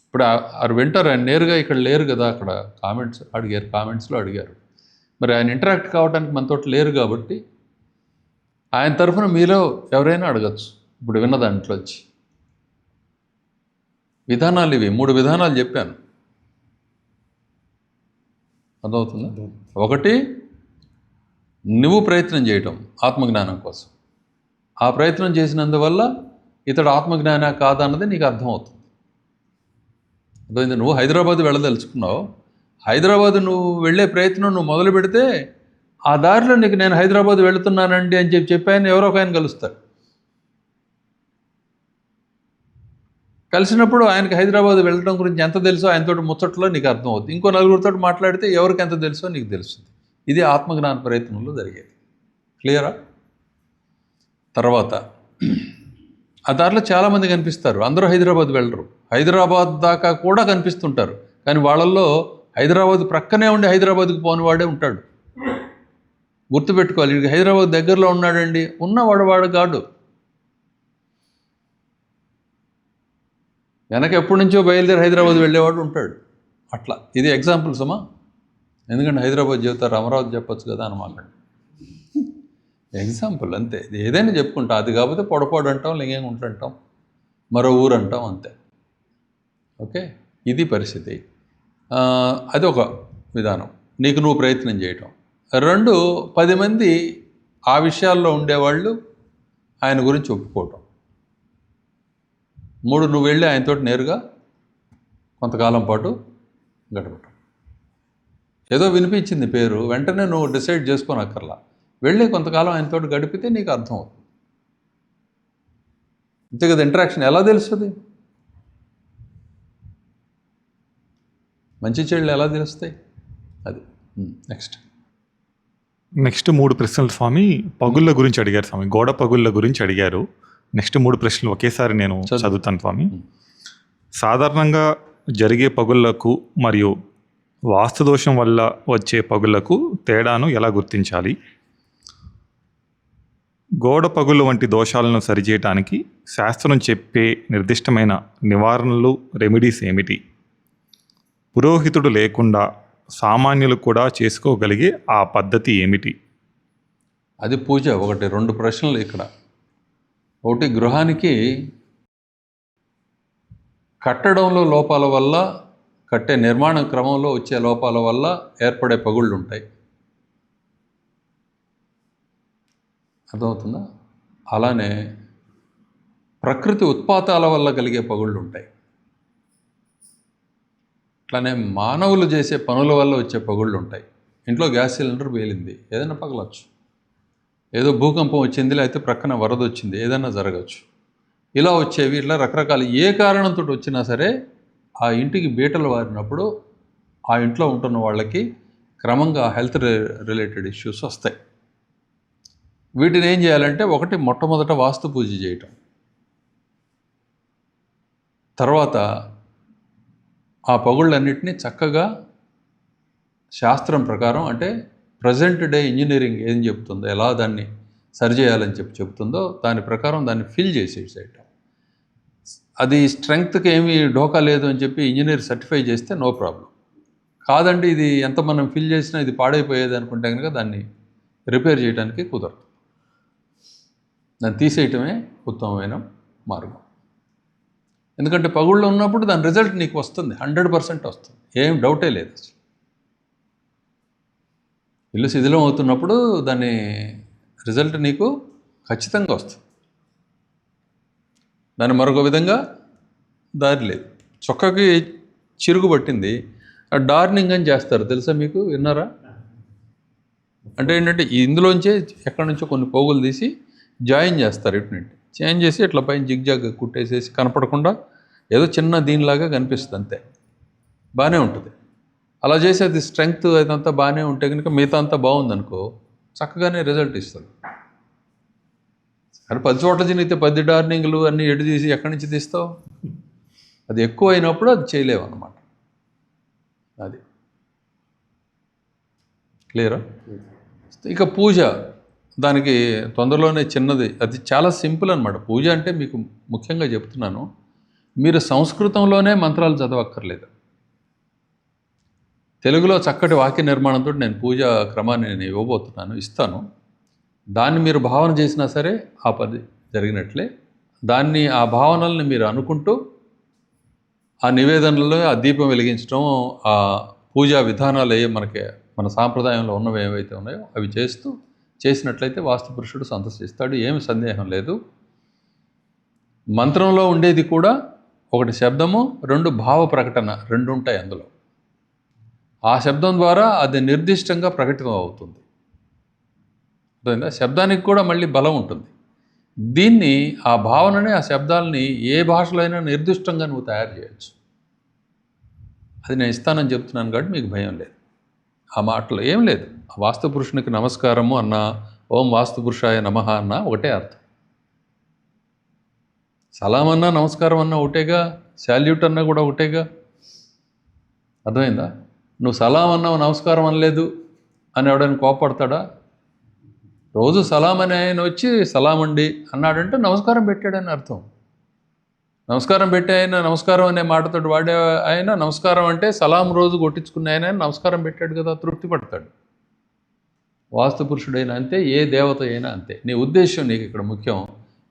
ఇప్పుడు ఆరు వింటారు, ఆయన నేరుగా ఇక్కడ లేరు కదా, అక్కడ కామెంట్స్లో అడిగారు. మరి ఆయన ఇంటరాక్ట్ కావడానికి మనతో లేరు కాబట్టి ఆయన తరఫున మీలో ఎవరైనా అడగచ్చు. ఇప్పుడు విన్న దాంట్లో వచ్చి విధానాలు ఇవి 3 విధానాలు చెప్పాను, అర్థమవుతుందా? ఒకటి, నువ్వు ప్రయత్నం చేయటం ఆత్మజ్ఞానం కోసం. ఆ ప్రయత్నం చేసినందువల్ల ఇతడు ఆత్మజ్ఞాన కాదన్నది నీకు అర్థమవుతుంది. అర్థమైంది? నువ్వు హైదరాబాద్ వెళ్ళదలుచుకున్నావు, హైదరాబాద్ నువ్వు వెళ్ళే ప్రయత్నం నువ్వు మొదలు పెడితే ఆ దారిలో నీకు నేను హైదరాబాద్ వెళుతున్నానండి అని చెప్పాను ఎవరో ఒక ఆయన కలుస్తాడు. కలిసినప్పుడు ఆయనకి హైదరాబాద్ వెళ్ళడం గురించి ఎంత తెలుసో ఆయనతోటి ముచ్చట్లో నీకు అర్థమవుతుంది. ఇంకో నలుగురితో మాట్లాడితే ఎవరికి ఎంత తెలుసో నీకు తెలుస్తుంది. ఇది ఆత్మజ్ఞాన ప్రయత్నంలో జరిగేది. క్లియరా? తర్వాత ఆ దారిలో చాలామంది కనిపిస్తారు, అందరూ హైదరాబాద్ వెళ్ళరు, హైదరాబాద్ దాకా కూడా కనిపిస్తుంటారు. కానీ వాళ్ళల్లో హైదరాబాద్ ప్రక్కనే ఉండి హైదరాబాద్కి పోనివాడే ఉంటాడు. గుర్తుపెట్టుకోవాలి, వీడికి హైదరాబాద్ దగ్గరలో ఉన్నాడండి, వాడు కాడు, వెనక ఎప్పటి నుంచో బయలుదేరి హైదరాబాద్ వెళ్ళేవాడు ఉంటాడు. అట్లా ఇది ఎగ్జాంపుల్స్ అమ్మా. ఎందుకంటే హైదరాబాద్ చెబుతారు, అమరావతి చెప్పొచ్చు కదా అనమాట. ఎగ్జాంపుల్ అంతే. ఏదైనా చెప్పుకుంటాం, అది కాకపోతే పొడపాడు అంటాం, లింగంగుంట అంటాం, మరో ఊరు అంటాం, అంతే. ఓకే, ఇది పరిస్థితి. అది ఒక విధానం, నీకు నువ్వు ప్రయత్నం చేయటం. 2, 10 మంది ఆ విషయాల్లో ఉండేవాళ్ళు ఆయన గురించి ఒప్పుకోవటం. 3, నువ్వు వెళ్ళి ఆయనతో నేరుగా కొంతకాలం పాటు గడపటం. ఏదో వినిపించింది పేరు, వెంటనే నువ్వు డిసైడ్ చేసుకోనక్కర్లా, వెళ్ళి కొంతకాలం ఆయనతో గడిపితే నీకు అర్థం అవుతుంది. అంతే కదా. ఇంటరాక్షన్ ఎలా తెలుస్తుంది? మంచి చెడులు ఎలా తెలుస్తాయి? అది. నెక్స్ట్ 3 ప్రశ్నలు స్వామి పగుళ్ళ గురించి అడిగారు స్వామి, గోడ పగుళ్ళ గురించి అడిగారు. నెక్స్ట్ 3 ప్రశ్నలు ఒకేసారి నేను చదువుతాను స్వామి. సాధారణంగా జరిగే పగుళ్లకు మరియు వాస్తుదోషం వల్ల వచ్చే పగుళ్లకు తేడాను ఎలా గుర్తించాలి? గోడ పగుళ్ళు వంటి దోషాలను సరిచేయటానికి శాస్త్రం చెప్పే నిర్దిష్టమైన నివారణలు, రెమెడీస్ ఏమిటి? పురోహితుడు లేకుండా సామాన్యులు కూడా చేసుకోగలిగే ఆ పద్ధతి ఏమిటి? అది పూజ. 2 ప్రశ్నలు ఇక్కడ. ఒకటి, గృహానికి కట్టడంలో లోపాల వల్ల, కట్టే నిర్మాణ క్రమంలో వచ్చే లోపాల వల్ల ఏర్పడే పగుళ్ళు ఉంటాయి. అర్థమవుతుందా? అలానే ప్రకృతి ఉత్పాతాల వల్ల కలిగే పగుళ్ళు ఉంటాయి. అట్లానే మానవులు చేసే పనుల వల్ల వచ్చే పగుళ్ళు ఉంటాయి. ఇంట్లో గ్యాస్ సిలిండర్ పేలింది, ఏదైనా పగలచ్చు. ఏదో భూకంపం వచ్చింది, లేకపోతే ప్రక్కన వరద వచ్చింది, ఏదైనా జరగచ్చు. ఇలా వచ్చేవి, ఇట్లా రకరకాల ఏ కారణంతో వచ్చినా సరే ఆ ఇంటికి బీటలు వారినప్పుడు ఆ ఇంట్లో ఉంటున్న వాళ్ళకి క్రమంగా హెల్త్ రిలేటెడ్ ఇష్యూస్ వస్తాయి. వీటిని ఏం చేయాలంటే, ఒకటి, మొట్టమొదట వాస్తు పూజ చేయటం. తర్వాత ఆ పగుళ్ళన్నిటినీ చక్కగా శాస్త్రం ప్రకారం, అంటే ప్రజెంట్ డే ఇంజనీరింగ్ ఏం చెప్తుందో, ఎలా దాన్ని సరిచేయాలని చెప్తుందో దాని ప్రకారం దాన్ని ఫిల్ చేసేసేయటం. అది స్ట్రెంగ్త్కి ఏమీ ఢోకా లేదు అని చెప్పి ఇంజనీర్ సర్టిఫై చేస్తే నో ప్రాబ్లం. కాదండి ఇది ఎంత మనం ఫిల్ చేసినా ఇది పాడైపోయేది అనుకుంటే కనుక దాన్ని రిపేర్ చేయడానికి కుదరదు. దాన్ని తీసేయటమే ఉత్తమమైన మార్గం. ఎందుకంటే పగుళ్ళు ఉన్నప్పుడు దాని రిజల్ట్ నీకు వస్తుంది, 100% వస్తుంది, ఏం డౌటే లేదు. అసలు ఇల్లు శిథిలం అవుతున్నప్పుడు దాని రిజల్ట్ నీకు ఖచ్చితంగా వస్తుంది. దాన్ని మరొక విధంగా దారి లేదు. చొక్కకి చిరుగు పట్టింది, డార్నింగ్ అని చేస్తారు, తెలుసా మీకు? విన్నారా? అంటే ఏంటంటే ఇందులోంచే ఎక్కడి నుంచో కొన్ని పోగులు తీసి జాయిన్ చేస్తారు, ఇటు నుండి చేంజ్ చేసి ఇట్లా పైన జిగ్జాగ్ కుట్టేసేసి కనపడకుండా ఏదో చిన్న దీనిలాగా కనిపిస్తుంది, అంతే, బాగానే ఉంటుంది. అలా చేసి అది స్ట్రెంగ్త్ అదంతా బాగానే ఉంటే కనుక మిగతా అంతా బాగుందనుకో చక్కగానే రిజల్ట్ ఇస్తుంది. కానీ 10 చోట్ల తినిగితే 10 డార్నింగ్లు అన్నీ ఎటు తీసి ఎక్కడి నుంచి తీస్తావు? అది ఎక్కువ అయినప్పుడు అది చేయలేవు అన్నమాట. అది క్లియరా? ఇక పూజ, దానికి తొందరలోనే చిన్నది, అది చాలా సింపుల్ అనమాట. పూజ అంటే మీకు ముఖ్యంగా చెప్తున్నాను, మీరు సంస్కృతంలోనే మంత్రాలు చదవక్కర్లేదు. తెలుగులో చక్కటి వాక్య నిర్మాణంతో నేను పూజ క్రమాన్ని నేను ఇస్తాను. దాన్ని మీరు భావన చేసినా సరే ఆ పది జరిగినట్లే. దాన్ని, ఆ భావనల్ని మీరు అనుకుంటూ ఆ నివేదనలో ఆ దీపం వెలిగించడం, ఆ పూజా విధానాలు మనకి మన సాంప్రదాయంలో ఉన్నవి ఏవైతే ఉన్నాయో అవి చేసినట్లయితే వాస్తు పురుషుడు సంతోషిస్తాడు, ఏమి సందేహం లేదు. మంత్రంలో ఉండేది కూడా ఒకటి శబ్దము, 2 భావ ప్రకటన, 2 ఉంటాయి అందులో. ఆ శబ్దం ద్వారా అది నిర్దిష్టంగా ప్రకటితం అవుతుంది. అర్థమైందా? శబ్దానికి కూడా మళ్ళీ బలం ఉంటుంది. దీన్ని, ఆ భావనని, ఆ శబ్దాలని ఏ భాషలో అయినా నిర్దిష్టంగా నువ్వు తయారు చేయొచ్చు. అది నేను ఇస్తానని చెప్తున్నాను కాబట్టి మీకు భయం లేదు. ఆ మాటలో ఏం లేదు. ఆ వాస్తు పురుషునికి నమస్కారము అన్న, ఓం వాస్తు పురుషాయ నమః అన్న ఒకటే అర్థం. సలాం అన్నా నమస్కారం అన్నా ఒకటేగా, శాల్యూట్ అన్నా కూడా ఒకటేగా. అర్థమైందా? నువ్వు సలాం అన్నావు నమస్కారం అనలేదు అని ఎవడైనా కోపడతాడా? రోజు సలాం అని ఆయన వచ్చి సలాం అండి అన్నాడంటే నమస్కారం పెట్టాడని అర్థం. నమస్కారం పెట్టే ఆయన నమస్కారం అనే మాటతో వాడే ఆయన నమస్కారం అంటే సలాం రోజు కొట్టించుకున్న ఆయన నమస్కారం పెట్టాడు కదా, తృప్తి పడతాడు. వాస్తు పురుషుడైనా అంతే, ఏ దేవత అయినా అంతే. నీ ఉద్దేశం నీకు ఇక్కడ ముఖ్యం.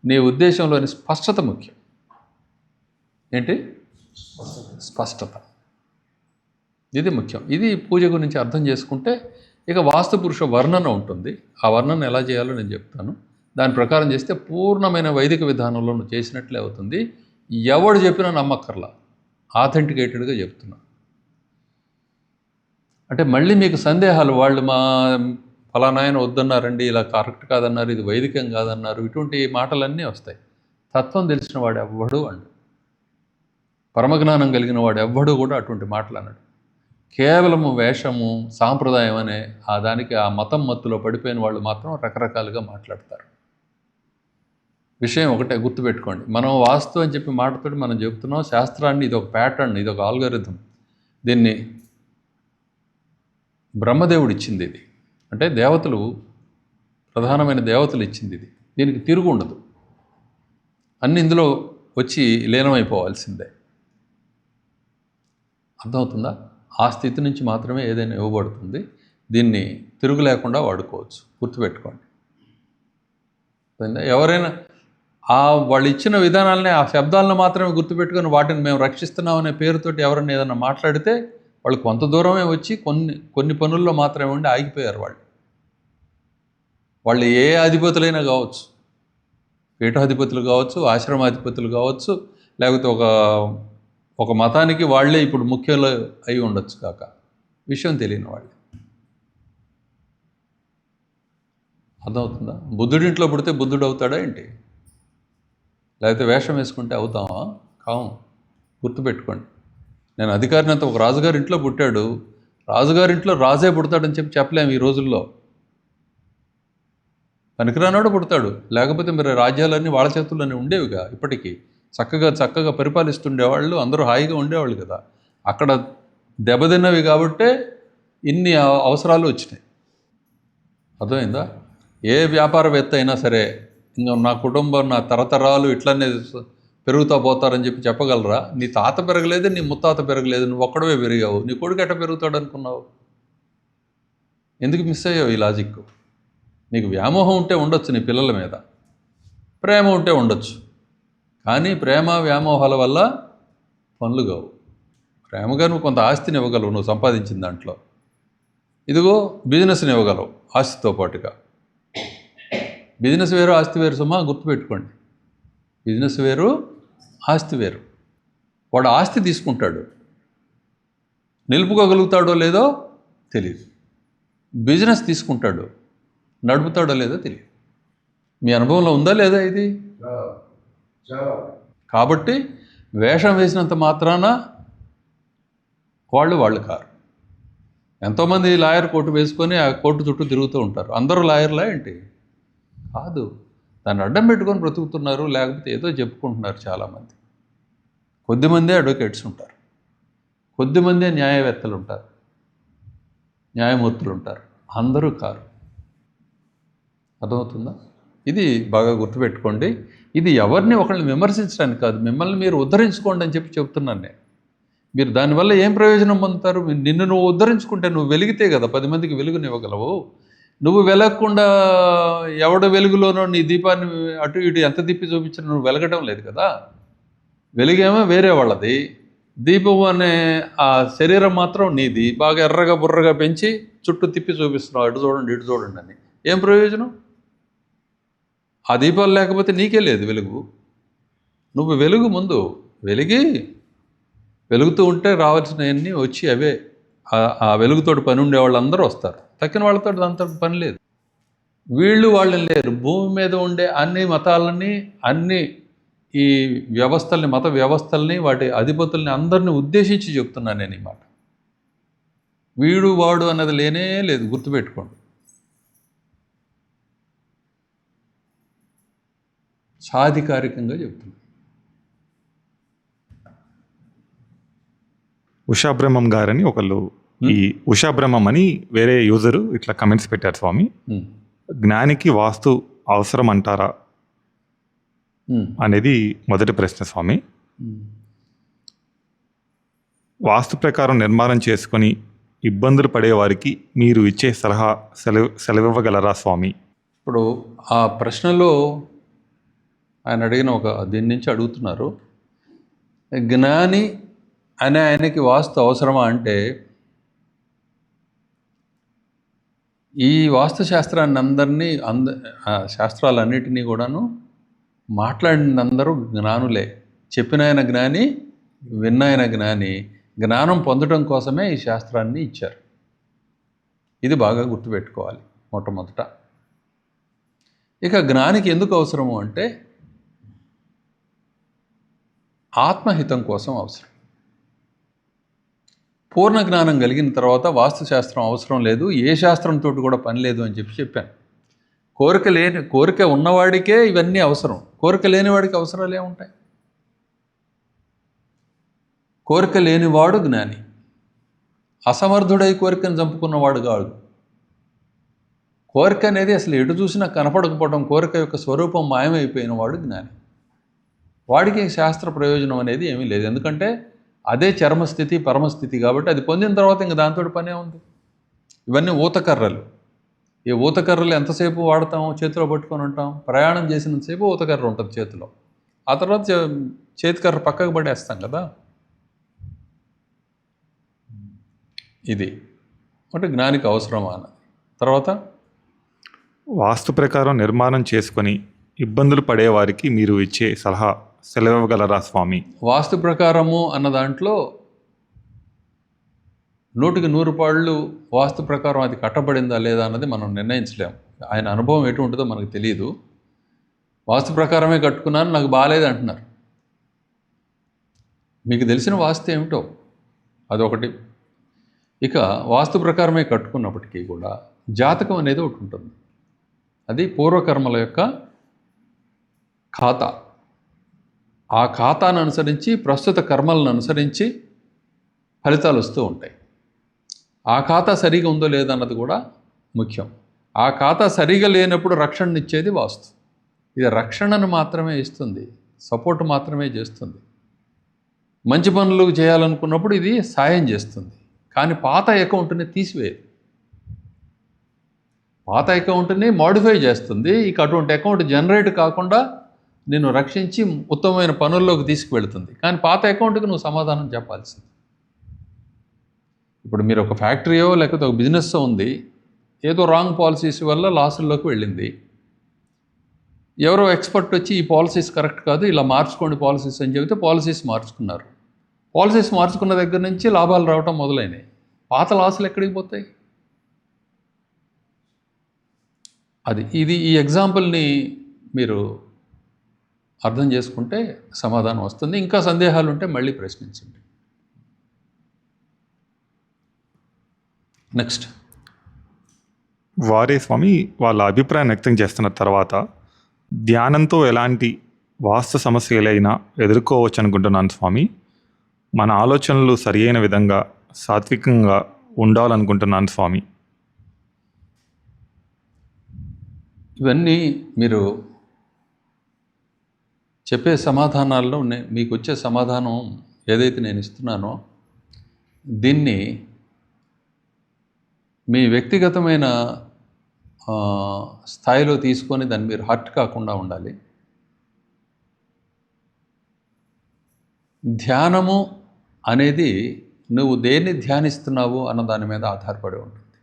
నీ ఉద్దేశంలోని స్పష్టత ముఖ్యం. ఏంటి? స్పష్టత. ఇది ముఖ్యం. ఇది పూజ గురించి అర్థం చేసుకుంటే ఇక వాస్తు పురుష వర్ణన ఉంటుంది. ఆ వర్ణన ఎలా చేయాలో నేను చెప్తాను. దాని ప్రకారం చేస్తే పూర్ణమైన వైదిక విధానంలో నువ్వు చేసినట్లే అవుతుంది. ఎవడు చెప్పినా నమ్మక్కర్లా, ఆథెంటికేటెడ్గా చెప్తున్నా. అంటే మళ్ళీ మీకు సందేహాలు, వాళ్ళు మా ఫలానా ఆయన వద్దన్నారండి, ఇలా కరెక్ట్ కాదన్నారు, ఇది వైదికం కాదన్నారు, ఇటువంటి మాటలన్నీ వస్తాయి. తత్వం తెలిసిన వాడు ఎవ్వడు అండు, పరమజ్ఞానం కలిగిన వాడు ఎవ్వడు కూడా అటువంటి మాటలు అన్నాడు. కేవలము వేషము, సాంప్రదాయం అనే ఆ దానికి, ఆ మతం మత్తులో పడిపోయిన వాళ్ళు మాత్రం రకరకాలుగా మాట్లాడతారు. విషయం ఒకటే గుర్తుపెట్టుకోండి, మనం వాస్తు అని చెప్పి మాటతోటి మనం చెప్తున్నాం శాస్త్రాన్ని. ఇది ఒక ప్యాటర్న్, ఇది ఒక ఆల్గరిథం. దీన్ని బ్రహ్మదేవుడు ఇచ్చింది. ఇది అంటే దేవతలు, ప్రధానమైన దేవతలు ఇచ్చింది ఇది. దీనికి తిరుగు ఉండదు, అన్ని ఇందులో వచ్చి లీనమైపోవాల్సిందే. అర్థమవుతుందా? ఆ స్థితి నుంచి మాత్రమే ఏదైనా ఇవ్వబడుతుంది. దీన్ని తిరుగు లేకుండా వాడుకోవచ్చు, గుర్తుపెట్టుకోండి. ఎవరైనా వాళ్ళు ఇచ్చిన విధానాలని, ఆ శబ్దాలను మాత్రమే గుర్తుపెట్టుకొని వాటిని మేము రక్షిస్తున్నామనే పేరుతోటి ఎవరైనా ఏదైనా మాట్లాడితే వాళ్ళు కొంత దూరమే వచ్చి కొన్ని పనుల్లో మాత్రమే ఉండి ఆగిపోయారు. వాళ్ళు ఏ అధిపతులైనా కావచ్చు, పీఠాధిపతులు కావచ్చు, ఆశ్రమాధిపతులు కావచ్చు, లేకపోతే ఒక మతానికి వాళ్ళే ఇప్పుడు ముఖ్యంలో అయి ఉండొచ్చు కాక, విషయం తెలియని వాళ్ళు. అర్థమవుతుందా? బుద్ధుడింట్లో పుడితే బుద్ధుడు అవుతాడా ఏంటి? లేకపోతే వేషం వేసుకుంటే అవుతామా? కావు. గుర్తుపెట్టుకోండి. నేను అధికారినంత ఒక రాజుగారి ఇంట్లో పుట్టాడు, రాజుగారింట్లో రాజే పుడతాడని చెప్పలేము ఈ రోజుల్లో. పనికిరానాడు పుడతాడు, లేకపోతే మరి రాజ్యాలన్నీ వాళ్ళ చేతుల్లోనే ఉండేవిగా. ఇప్పటికీ చక్కగా పరిపాలిస్తుండేవాళ్ళు, అందరూ హాయిగా ఉండేవాళ్ళు కదా. అక్కడ దెబ్బతిన్నవి కాబట్టే ఇన్ని అవసరాలు వచ్చినాయి. అర్థమైందా? ఏ వ్యాపారవేత్త అయినా సరే ఇంకా నా కుటుంబం నా తరతరాలు ఇట్లనే పెరుగుతా పోతారని చెప్పి చెప్పగలరా? నీ తాత పెరగలేదు, నీ ముత్తాత పెరగలేదు, నువ్వు ఒక్కడవే పెరిగావు, నీ కొడుకు ఎట్ట పెరుగుతాడు అనుకున్నావు? ఎందుకు మిస్ అయ్యావు ఈ లాజిక్? నీకు వ్యామోహం ఉంటే ఉండొచ్చు నీ పిల్లల మీద, ప్రేమ ఉంటే ఉండొచ్చు, కానీ ప్రేమ వ్యామోహాల వల్ల పనులు కావు. ప్రేమగా నువ్వు కొంత ఆస్తిని ఇవ్వగలవు నువ్వు సంపాదించిన దాంట్లో, ఇదిగో బిజినెస్ని ఇవ్వగలవు ఆస్తితో పాటుగా. బిజినెస్ వేరు ఆస్తి వేరు సుమా, గుర్తుపెట్టుకోండి. బిజినెస్ వేరు ఆస్తి వేరు. వాడు ఆస్తి తీసుకుంటాడు, నిలుపుకోగలుగుతాడో లేదో తెలియదు. బిజినెస్ తీసుకుంటాడు, నడుపుతాడో లేదో తెలియదు. మీ అనుభవంలో ఉందా లేదా ఇది? కాబట్టి వేషం వేసినంత మాత్రాన వాళ్ళు కారు. ఎంతోమంది లాయర్ కోటు వేసుకొని ఆ కోర్టు చుట్టూ తిరుగుతూ ఉంటారు. అందరూ లాయర్లా ఏంటి? కాదు. దాన్ని అడ్డం పెట్టుకొని బ్రతుకుతున్నారు, లేకపోతే ఏదో చెప్పుకుంటున్నారు చాలామంది. కొద్దిమందే అడ్వకేట్స్ ఉంటారు, కొద్దిమందే న్యాయవేత్తలు ఉంటారు, న్యాయమూర్తులు ఉంటారు, అందరూ కారు. అర్థమవుతుందా? ఇది బాగా గుర్తుపెట్టుకోండి. ఇది ఎవరిని ఒకళ్ళని విమర్శించడానికి కాదు, మిమ్మల్ని మీరు ఉద్ధరించుకోండి అని చెప్పి చెప్తున్నాను నేను. మీరు దానివల్ల ఏం ప్రయోజనం పొందుతారు? నిన్ను నువ్వు ఉద్ధరించుకుంటే నువ్వు వెలిగితే కదా 10 మందికి వెలుగునివ్వగలవు. నువ్వు వెలగకుండా ఎవడ వెలుగులోనో నీ దీపాన్ని అటు ఇటు ఎంత తిప్పి చూపించినా నువ్వు వెలగడం లేదు కదా. వెలుగేమో వేరే వాళ్ళది, దీపం అనే ఆ శరీరం మాత్రం నీది. బాగా ఎర్రగా బుర్రగా పెంచి చుట్టూ తిప్పి చూపిస్తున్నావు, అటు చూడండి ఇటు చూడండి అని. ఏం ప్రయోజనం? ఆ దీపాలు లేకపోతే నీకే లేదు వెలుగు. నువ్వు వెలుగు, ముందు వెలుగుతూ ఉంటే రావాల్సినవన్నీ వచ్చి అవే ఆ వెలుగుతోటి పని ఉండే వాళ్ళందరూ వస్తారు. తక్కిన వాళ్ళతో దాంతో పని లేదు. వాళ్ళని లేరు. భూమి మీద ఉండే అన్ని మతాలని, అన్ని ఈ వ్యవస్థల్ని, మత వ్యవస్థల్ని, వాటి అధిపతుల్ని అందరినీ ఉద్దేశించి చెప్తున్నాను నేను ఈ మాట. వాడు అన్నది లేనే లేదు, గుర్తుపెట్టుకోండి. సాధికారికంగా చెప్తున్నాను. ఉషాబ్రహ్మం గారని ఒకళ్ళు, ఈ ఉషాబ్రహ్మం అని వేరే యూజరు ఇట్లా కమెంట్స్ పెట్టారు స్వామి. జ్ఞానికి వాస్తు అవసరం అంటారా అనేది మొదటి ప్రశ్న స్వామి. వాస్తు ప్రకారం నిర్మాణం చేసుకొని ఇబ్బందులు పడే వారికి మీరు ఇచ్చే సలహా సెలవివ్వగలరా స్వామి? ఇప్పుడు ఆ ప్రశ్నలో ఆయన అడిగిన దీని నుంచి అడుగుతున్నారు, జ్ఞాని అనే ఆయనకి వాస్తు అవసరమా అంటే, ఈ వాస్తు శాస్త్రాన్ని అందరినీ శాస్త్రాలన్నిటినీ కూడాను మాట్లాడిన అందరూ జ్ఞానులే. చెప్పిన ఆయన జ్ఞాని, విన్నాయన జ్ఞాని. జ్ఞానం పొందడం కోసమే ఈ శాస్త్రాన్ని ఇచ్చారు. ఇది బాగా గుర్తుపెట్టుకోవాలి మొట్టమొదట. ఇక జ్ఞానికి ఎందుకు అవసరము అంటే, ఆత్మహితం కోసం అవసరం. పూర్ణ జ్ఞానం కలిగిన తర్వాత వాస్తుశాస్త్రం అవసరం లేదు, ఏ శాస్త్రంతో కూడా పని లేదు అని చెప్పాను. కోరిక ఉన్నవాడికే ఇవన్నీ అవసరం, కోరిక లేనివాడికి అవసరాలు ఏముంటాయి? కోరిక లేనివాడు జ్ఞాని. అసమర్థుడై కోరికను చంపుకున్నవాడు కాదు. కోరిక అనేది అసలు ఎటు చూసినా కనపడకపోవడం, కోరిక యొక్క స్వరూపం మాయమైపోయిన వాడు జ్ఞాని. వాడికి శాస్త్ర ప్రయోజనం అనేది ఏమీ లేదు, ఎందుకంటే అదే చర్మస్థితి పరమస్థితి కాబట్టి అది పొందిన తర్వాత ఇంక దాంతో పనే ఉంది. ఇవన్నీ ఊతకర్రలు. ఈ ఊతకర్రలు ఎంతసేపు వాడతాం, చేతిలో పట్టుకొని ఉంటాం. ప్రయాణం చేసినంతసేపు ఊతకర్ర ఉంటుంది చేతిలో, ఆ తర్వాత చేతికర్ర పక్కకు పడేస్తాం కదా. ఇది అంటే జ్ఞానికి అవసరమా అన్నది. తర్వాత వాస్తు ప్రకారం నిర్మాణం చేసుకొని ఇబ్బందులు పడేవారికి మీరు ఇచ్చే సలహా సెలవివ్వగలరా స్వామి? వాస్తు ప్రకారము అన్న దాంట్లో 100% వాస్తు ప్రకారం అది కట్టబడిందా లేదా అన్నది మనం నిర్ణయించలేము. ఆయన అనుభవం ఎటు ఉంటుందో మనకు తెలియదు. వాస్తు ప్రకారమే కట్టుకున్నాను, నాకు బాగాలేదు అంటున్నారు. మీకు తెలిసిన వాస్తు ఏమిటో అదొకటి. ఇక వాస్తు ప్రకారమే కట్టుకున్నప్పటికీ కూడా జాతకం అనేది ఒకటి ఉంటుంది. అది పూర్వకర్మల యొక్క ఖాతా. ఆ ఖాతాను అనుసరించి, ప్రస్తుత కర్మలను అనుసరించి ఫలితాలు వస్తూ ఉంటాయి. ఆ ఖాతా సరిగా ఉందో లేదన్నది కూడా ముఖ్యం. ఆ ఖాతా సరిగా లేనప్పుడు రక్షణనిచ్చేది వాస్తు. ఇది రక్షణను మాత్రమే ఇస్తుంది, సపోర్ట్ మాత్రమే చేస్తుంది. మంచి పనులు చేయాలనుకున్నప్పుడు ఇది సాయం చేస్తుంది. కానీ పాత అకౌంట్ని తీసివేయదు, పాత అకౌంట్ని మాడిఫై చేస్తుంది. ఇక అటువంటి అకౌంట్ జనరేట్ కాకుండా నిన్ను రక్షించి ఉత్తమమైన పనుల్లోకి తీసుకువెళ్తుంది. కానీ పాత అకౌంట్కి నువ్వు సమాధానం చెప్పాల్సింది. ఇప్పుడు మీరు ఒక ఫ్యాక్టరీయో లేకపోతే ఒక బిజినెస్ ఉంది, ఏదో రాంగ్ పాలసీస్ వల్ల లాసుల్లోకి వెళ్ళింది. ఎవరో ఎక్స్పర్ట్ వచ్చి ఈ పాలసీస్ కరెక్ట్ కాదు, ఇలా మార్చుకోండి పాలసీస్ అని చెబితే పాలసీస్ మార్చుకున్నారు. పాలసీస్ మార్చుకున్న దగ్గర నుంచి లాభాలు రావటం మొదలైనవి. పాత లాసులు ఎక్కడికి పోతాయి? ఈ ఎగ్జాంపుల్ని మీరు అర్థం చేసుకుంటే సమాధానం వస్తుంది. ఇంకా సందేహాలు ఉంటే మళ్ళీ ప్రశ్నించండి. నెక్స్ట్, వారే స్వామి వాళ్ళ అభిప్రాయం వ్యక్తం చేస్తున్న తర్వాత ధ్యానంతో ఎలాంటి వాస్తు సమస్యలైనా ఎదుర్కోవచ్చు అనుకుంటున్నాను స్వామి. మన ఆలోచనలు సరి అయిన విధంగా సాత్వికంగా ఉండాలనుకుంటున్నాను స్వామి. ఇవన్నీ మీరు చెప్పే సమాధానాల్లో మీకు వచ్చే సమాధానం ఏదైతే నేను ఇస్తున్నానో దీన్ని మీ వ్యక్తిగతమైన స్థాయిలో తీసుకొని దాన్ని మీరు హర్ట్ కాకుండా ఉండాలి. ధ్యానము అనేది నువ్వు దేన్ని ధ్యానిస్తున్నావు అన్న దాని మీద ఆధారపడి ఉంటుంది.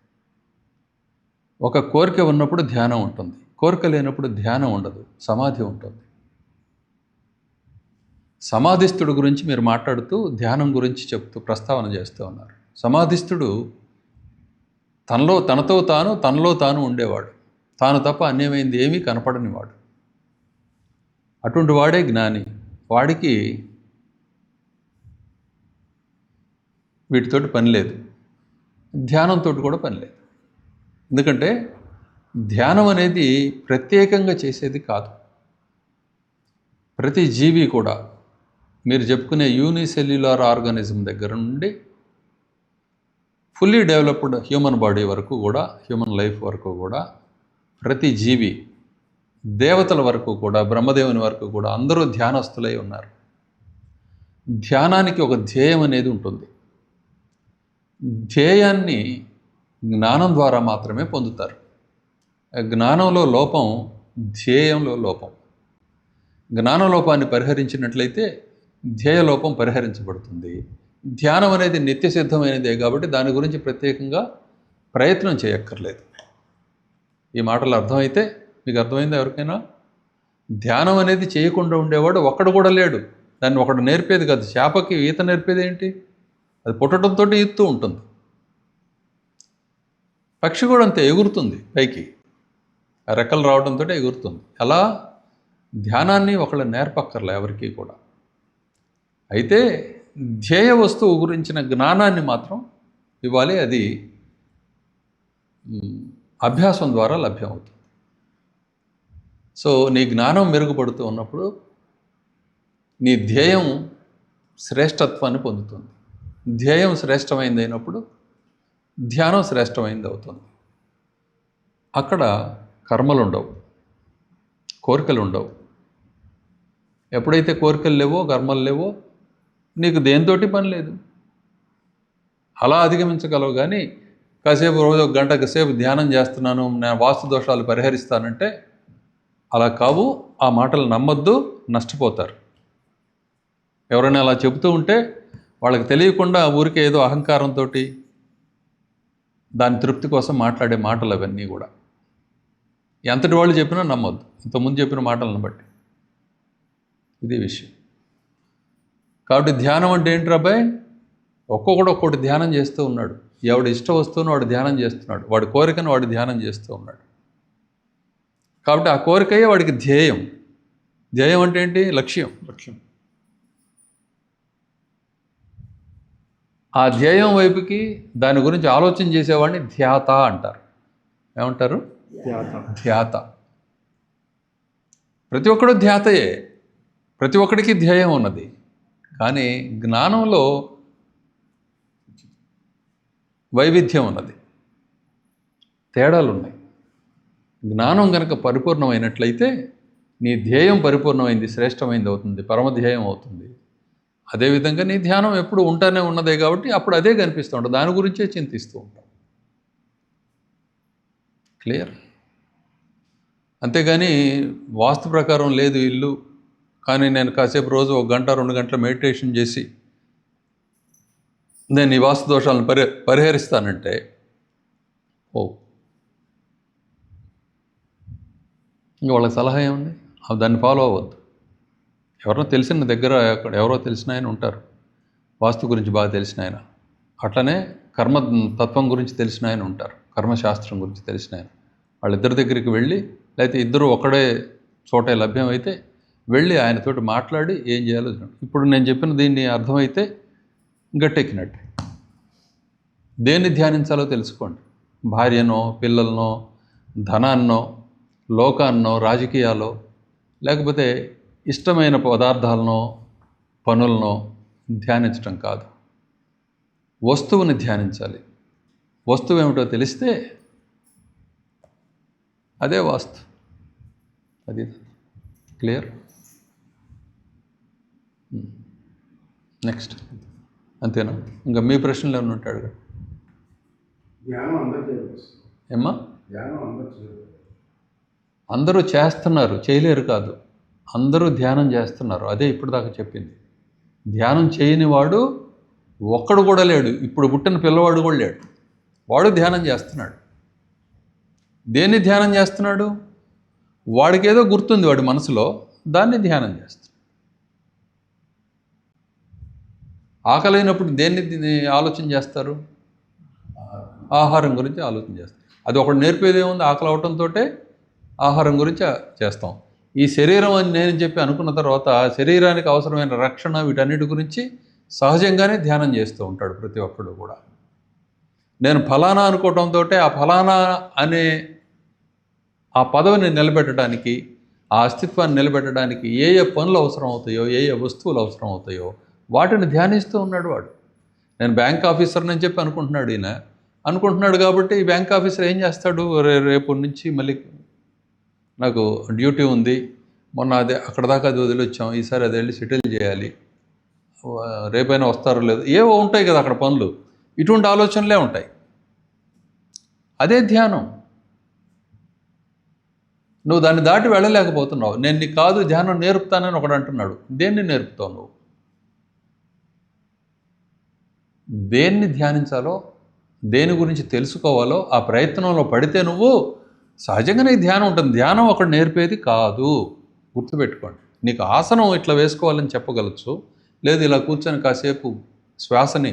ఒక కోరిక ఉన్నప్పుడు ధ్యానం ఉంటుంది, కోరిక లేనప్పుడు ధ్యానం ఉండదు, సమాధి ఉంటుంది. సమాధిస్థుడు గురించి మీరు మాట్లాడుతూ ధ్యానం గురించి చెప్తూ ప్రస్తావన చేస్తూ ఉన్నారు. సమాధిస్థుడు తనలో తాను ఉండేవాడు, తాను తప్ప అన్యమైంది ఏమీ కనపడనివాడు. అటువంటి వాడే జ్ఞాని. వాడికి వీటితోటి పని లేదు, ధ్యానంతో కూడా పని లేదు. ఎందుకంటే ధ్యానం అనేది ప్రత్యేకంగా చేసేది కాదు. ప్రతి జీవి కూడా మీరు చెప్పుకునే యూనిసెల్యులార్ ఆర్గానిజం దగ్గర నుండి ఫుల్లీ డెవలప్డ్ హ్యూమన్ బాడీ వరకు కూడా, హ్యూమన్ లైఫ్ వరకు కూడా, ప్రతి జీవి, దేవతల వరకు కూడా, బ్రహ్మదేవుని వరకు కూడా అందరూ ధ్యానస్తులై ఉన్నారు. ధ్యానానికి ఒక ధ్యేయం అనేది ఉంటుంది. ధ్యేయాన్ని జ్ఞానం ద్వారా మాత్రమే పొందుతారు. జ్ఞానంలో లోపం, ధ్యేయంలో లోపం. జ్ఞానలోపాన్ని పరిహరించినట్లయితే ధ్యేయలోపం పరిహరించబడుతుంది. ధ్యానం అనేది నిత్య సిద్ధమైనదే కాబట్టి దాని గురించి ప్రత్యేకంగా ప్రయత్నం చేయక్కర్లేదు. ఈ మాటలు అర్థమైతే మీకు అర్థమైందా ఎవరికైనా? ధ్యానం అనేది చేయకుండా ఉండేవాడు ఒక్కడు కూడా లేడు. దాన్ని ఒకడు నేర్పేది కాదు. చేపకి ఈత నేర్పేది ఏంటి? అది పుట్టడంతో ఈదుతూ ఉంటుంది. పక్షి కూడా అంతే, ఎగురుతుంది పైకి, ఆ రెక్కలు రావడంతో ఎగురుతుంది. అలా ధ్యానాన్ని ఒకళ్ళు నేర్పక్కర్లే ఎవరికి కూడా. అయితే ధ్యేయ వస్తువు గురించిన జ్ఞానాన్ని మాత్రం ఇవ్వాలి. అది అభ్యాసం ద్వారా లభ్యమవుతుంది. సో నీ జ్ఞానం మెరుగుపడుతూ ఉన్నప్పుడు నీ ధ్యేయం శ్రేష్టత్వాన్ని పొందుతుంది. ధ్యేయం శ్రేష్టమైంది అయినప్పుడు ధ్యానం శ్రేష్టమైంది అవుతుంది. అక్కడ కర్మలు ఉండవు, కోరికలు ఉండవు. ఎప్పుడైతే కోరికలు లేవో, కర్మలు లేవో, నీకు దేనితోటి పని లేదు. అలా అధిగమించగలవు. కానీ కాసేపు రోజు ఒక గంట సేపు ధ్యానం చేస్తున్నాను, నేను వాస్తు దోషాలు పరిహరిస్తానంటే అలా కావు. ఆ మాటలు నమ్మొద్దు, నష్టపోతారు. ఎవరైనా అలా చెబుతూ ఉంటే వాళ్ళకి తెలియకుండా ఊరికే ఏదో అహంకారంతో దాని తృప్తి కోసం మాట్లాడే మాటలు అవన్నీ కూడా. ఎంతటి వాళ్ళు చెప్పినా నమ్మొద్దు, ఇంతకుముందు చెప్పిన మాటలను బట్టి. ఇది విషయం. కాబట్టి ధ్యానం అంటే ఏంటి రాబాయ్? ఒక్కొక్కటి ధ్యానం చేస్తూ ఉన్నాడు. ఎవడు ఇష్ట వస్తువును వాడు ధ్యానం చేస్తున్నాడు, వాడి కోరికను వాడు ధ్యానం చేస్తూ ఉన్నాడు. కాబట్టి ఆ కోరికయే వాడికి ధ్యేయం. ధ్యేయం అంటే ఏంటి? లక్ష్యం. ఆ ధ్యేయం వైపుకి దాని గురించి ఆలోచన చేసేవాడిని ధ్యాత అంటారు. ఏమంటారు? ధ్యాత. ప్రతి ఒక్కడు ధ్యాతయే, ప్రతి ఒక్కడికి ధ్యేయం ఉన్నది. కానీ జ్ఞానంలో వైవిధ్యం ఉన్నది, తేడాలు ఉన్నాయి. జ్ఞానం కనుక పరిపూర్ణమైనట్లయితే నీ ధ్యేయం పరిపూర్ణమైంది, శ్రేష్టమైంది అవుతుంది, పరమధ్యేయం అవుతుంది. అదేవిధంగా నీ ధ్యానం ఎప్పుడు ఉంటానే ఉన్నదే కాబట్టి అప్పుడు అదే కనిపిస్తూ ఉంటుంది, దాని గురించే చింతిస్తూ ఉంటాం. క్లియర్? అంతేగాని వాస్తు ప్రకారం లేదు ఇల్లు, కానీ నేను కాసేపు రోజు 1 గంట 2 గంటల మెడిటేషన్ చేసి నేను ఈ వాస్తు దోషాలను పరిహరిస్తానంటే ఇంకా వాళ్ళకి సలహా ఏముంది? దాన్ని ఫాలో అవ్వద్దు. ఎవరో తెలిసిన దగ్గర అక్కడ ఎవరో తెలిసిన ఆయన ఉంటారు, వాస్తు గురించి బాగా తెలిసిన ఆయన. అట్లనే కర్మ తత్వం గురించి తెలిసిన ఆయన ఉంటారు, కర్మశాస్త్రం గురించి తెలిసిన ఆయన. వాళ్ళిద్దరి దగ్గరికి వెళ్ళి, లేకపోతే ఇద్దరు ఒకడే చోటే లభ్యమైతే వెళ్ళి ఆయనతోటి మాట్లాడి ఏం చేయాలో చూడండి. ఇప్పుడు నేను చెప్పిన దీన్ని అర్థమైతే గట్టెక్కినట్టు. దేన్ని ధ్యానించాలో తెలుసుకోండి. భార్యనో, పిల్లలనో, ధనాన్నో, లోకాన్నో, రాజకీయాలో, లేకపోతే ఇష్టమైన పదార్థాలనో, పనులనో ధ్యానించడం కాదు, వస్తువుని ధ్యానించాలి. వస్తువు ఏమిటో తెలిస్తే అదే వాస్తు. అది క్లియర్? నెక్స్ట్. అంతేనా? ఇంకా మీ ప్రశ్నలు ఏమైనా ఉంటాడు? ఏమ్మా? అందరూ చేస్తున్నారు, చేయలేరు కాదు, అందరూ ధ్యానం చేస్తున్నారు. అదే ఇప్పుడు దాకా చెప్పింది. ధ్యానం చేయని వాడు ఒక్కడు కూడా లేడు. ఇప్పుడు పుట్టిన పిల్లవాడు కూడా లేడు, వాడు ధ్యానం చేస్తున్నాడు. దేన్ని ధ్యానం చేస్తున్నాడు? వాడికి ఏదో గుర్తుంది వాడి మనసులో, దాన్ని ధ్యానం చేస్తున్నాడు. ఆకలైనప్పుడు దేన్ని ఆలోచన చేస్తారు? ఆహారం గురించి ఆలోచన చేస్తారు. అది ఒకటి నేర్పేది ఏముంది? ఆకలి అవటంతో ఆహారం గురించి చేస్తాం. ఈ శరీరం అని నేను చెప్పి అనుకున్న తర్వాత శరీరానికి అవసరమైన రక్షణ వీటన్నిటి గురించి సహజంగానే ధ్యానం చేస్తూ ఉంటాడు ప్రతి ఒక్కడు కూడా. నేను ఫలానా అనుకోవటంతో ఆ ఫలానా అనే ఆ పదవిని నిలబెట్టడానికి, ఆ అస్తిత్వాన్ని నిలబెట్టడానికి ఏ ఏ పనులు అవసరం అవుతాయో, ఏ ఏ వస్తువులు అవసరం అవుతాయో వాటిని ధ్యానిస్తూ ఉన్నాడు వాడు. నేను బ్యాంక్ ఆఫీసర్ని అని చెప్పి అనుకుంటున్నాడు ఈయన. అనుకుంటున్నాడు కాబట్టి ఈ బ్యాంక్ ఆఫీసర్ ఏం చేస్తాడు? రేపు నుంచి మళ్ళీ నాకు డ్యూటీ ఉంది, మొన్న అదే అక్కడ దాకా అది వదిలొచ్చాం, ఈసారి అది వెళ్ళి సెటిల్ చేయాలి, రేపైనా వస్తారో లేదు, ఏవో ఉంటాయి కదా అక్కడ పనులు. ఇటువంటి ఆలోచనలే ఉంటాయి. అదే ధ్యానం. నువ్వు దాన్ని దాటి వెళ్ళలేకపోతున్నావు. నేను నీకు కాదు ధ్యానం నేర్పుతానని ఒకడు అంటున్నాడు. దేన్ని నేర్పుతావు నువ్వు? దేన్ని ధ్యానించాలో, దేని గురించి తెలుసుకోవాలో ఆ ప్రయత్నంలో పడితే నువ్వు సహజంగానే ధ్యానం ఉంటుంది. ధ్యానం ఒకటి నేర్పేది కాదు, గుర్తుపెట్టుకోండి. నీకు ఆసనం ఇట్లా వేసుకోవాలని చెప్పగలచ్చు, లేదు ఇలా కూర్చొని కాసేపు శ్వాసని